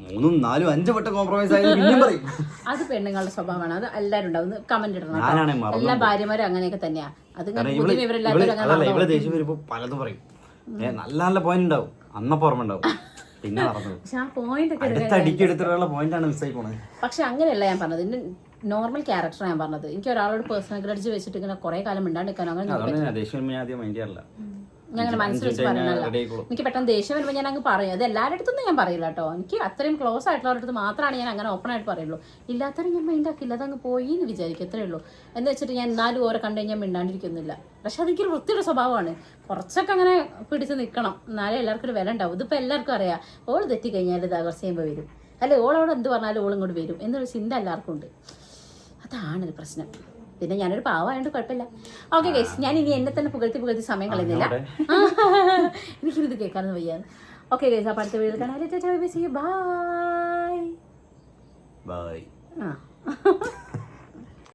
3, 4, 5 വട്ടം കോംപ്രമൈസ് ആയത് പിന്നെയും പറയും. അത് പെണ്ണുങ്ങളുടെ സ്വഭാവമാണ്. അത് എല്ലാവരും ഉണ്ടാവും. കമന്റ് ഇടണം. എല്ലാ ഭാര്യമാരും അങ്ങനെയൊക്കെ തന്നെയാ. അത് ഇവിടെ ദേഷ്യം വരുമ്പോ പലതും പറയും. നല്ല നല്ല പോയിന്റ് ഉണ്ടാവും, അന്നപ്പോ ഓർമ്മ ഉണ്ടാവും. പിന്നെ അടുത്തടിക്കെടുത്തിട്ടുള്ള പോയിന്റാണ് മിസ്സായി പോണത്. പക്ഷെ അങ്ങനെയല്ല ഞാൻ പറഞ്ഞത്, എന്റെ നോർമൽ ക്യാരക്ടർ ഞാൻ പറഞ്ഞത്. എനിക്ക് ഒരാളോട് പേഴ്സണൽ ഗ്രഡ്ജ് വെച്ചിട്ട് ഇങ്ങനെ കുറെ കാലം മിണ്ടാണ്ടിരിക്കാനോ അങ്ങനെ ഞങ്ങൾ മനസ്സിൽ വെച്ച് പറയണല്ല. എനിക്ക് പെട്ടെന്ന് ദേഷ്യം വരുമ്പോൾ ഞാൻ അങ്ങ് പറയും. അത് എല്ലാവരുടെ അടുത്തൊന്നും ഞാൻ പറയില്ല കേട്ടോ. എനിക്ക് അത്രയും ക്ലോസ് ആയിട്ടുള്ളവരുടെ അടുത്ത് മാത്രമാണ് ഞാൻ അങ്ങനെ ഓപ്പൺ ആയിട്ട് പറയുള്ളൂ. ഇല്ലാത്തവരും ഞാൻ മൈൻഡ് ആക്കില്ല, അതങ്ങ് പോയി എന്ന് വിചാരിക്കും, അത്രേ ഉള്ളൂ. എന്ന് വെച്ചിട്ട് ഞാൻ 4 ഓരെ കണ്ടു കഴിഞ്ഞാൽ മിണ്ടാണ്ടിരിക്കുന്നില്ല. പക്ഷെ അതെനിക്കൊരു വൃത്തിയുടെ സ്വഭാവമാണ്. കുറച്ചൊക്കെ അങ്ങനെ പിടിച്ച് നിൽക്കണം, എന്നാലേ എല്ലാവർക്കും ഒരു വില ഉണ്ടാവും. ഇതിപ്പോൾ എല്ലാവർക്കും അറിയാം, ഓൾ തെറ്റിക്കഴിഞ്ഞാൽ ഇത് കുറച്ച് കഴിയുമ്പോൾ വരും, അല്ലെ ഓളോട് എന്ത് പറഞ്ഞാലും ഓളും കൂടി വരും എന്നൊരു ചിന്ത എല്ലാവർക്കും ഉണ്ട്. അതാണൊരു പ്രശ്നം. പിന്നെ ഞാനൊരു പാവമായതുകൊണ്ട് കുഴപ്പമില്ല. ഓക്കെ ഗൈസ്, ഞാൻ ഇനി എന്നെ തന്നെ പുകഴ്ത്തി സമയം കളയുന്നില്ല. എനിക്കിത് കേൾക്കാനൊന്നും വയ്യാന്ന്. ഓക്കെ ഗൈസ്, അപ്പോൾ അടുത്ത വീഡിയോയിൽ കാണാൻ. ബൈ.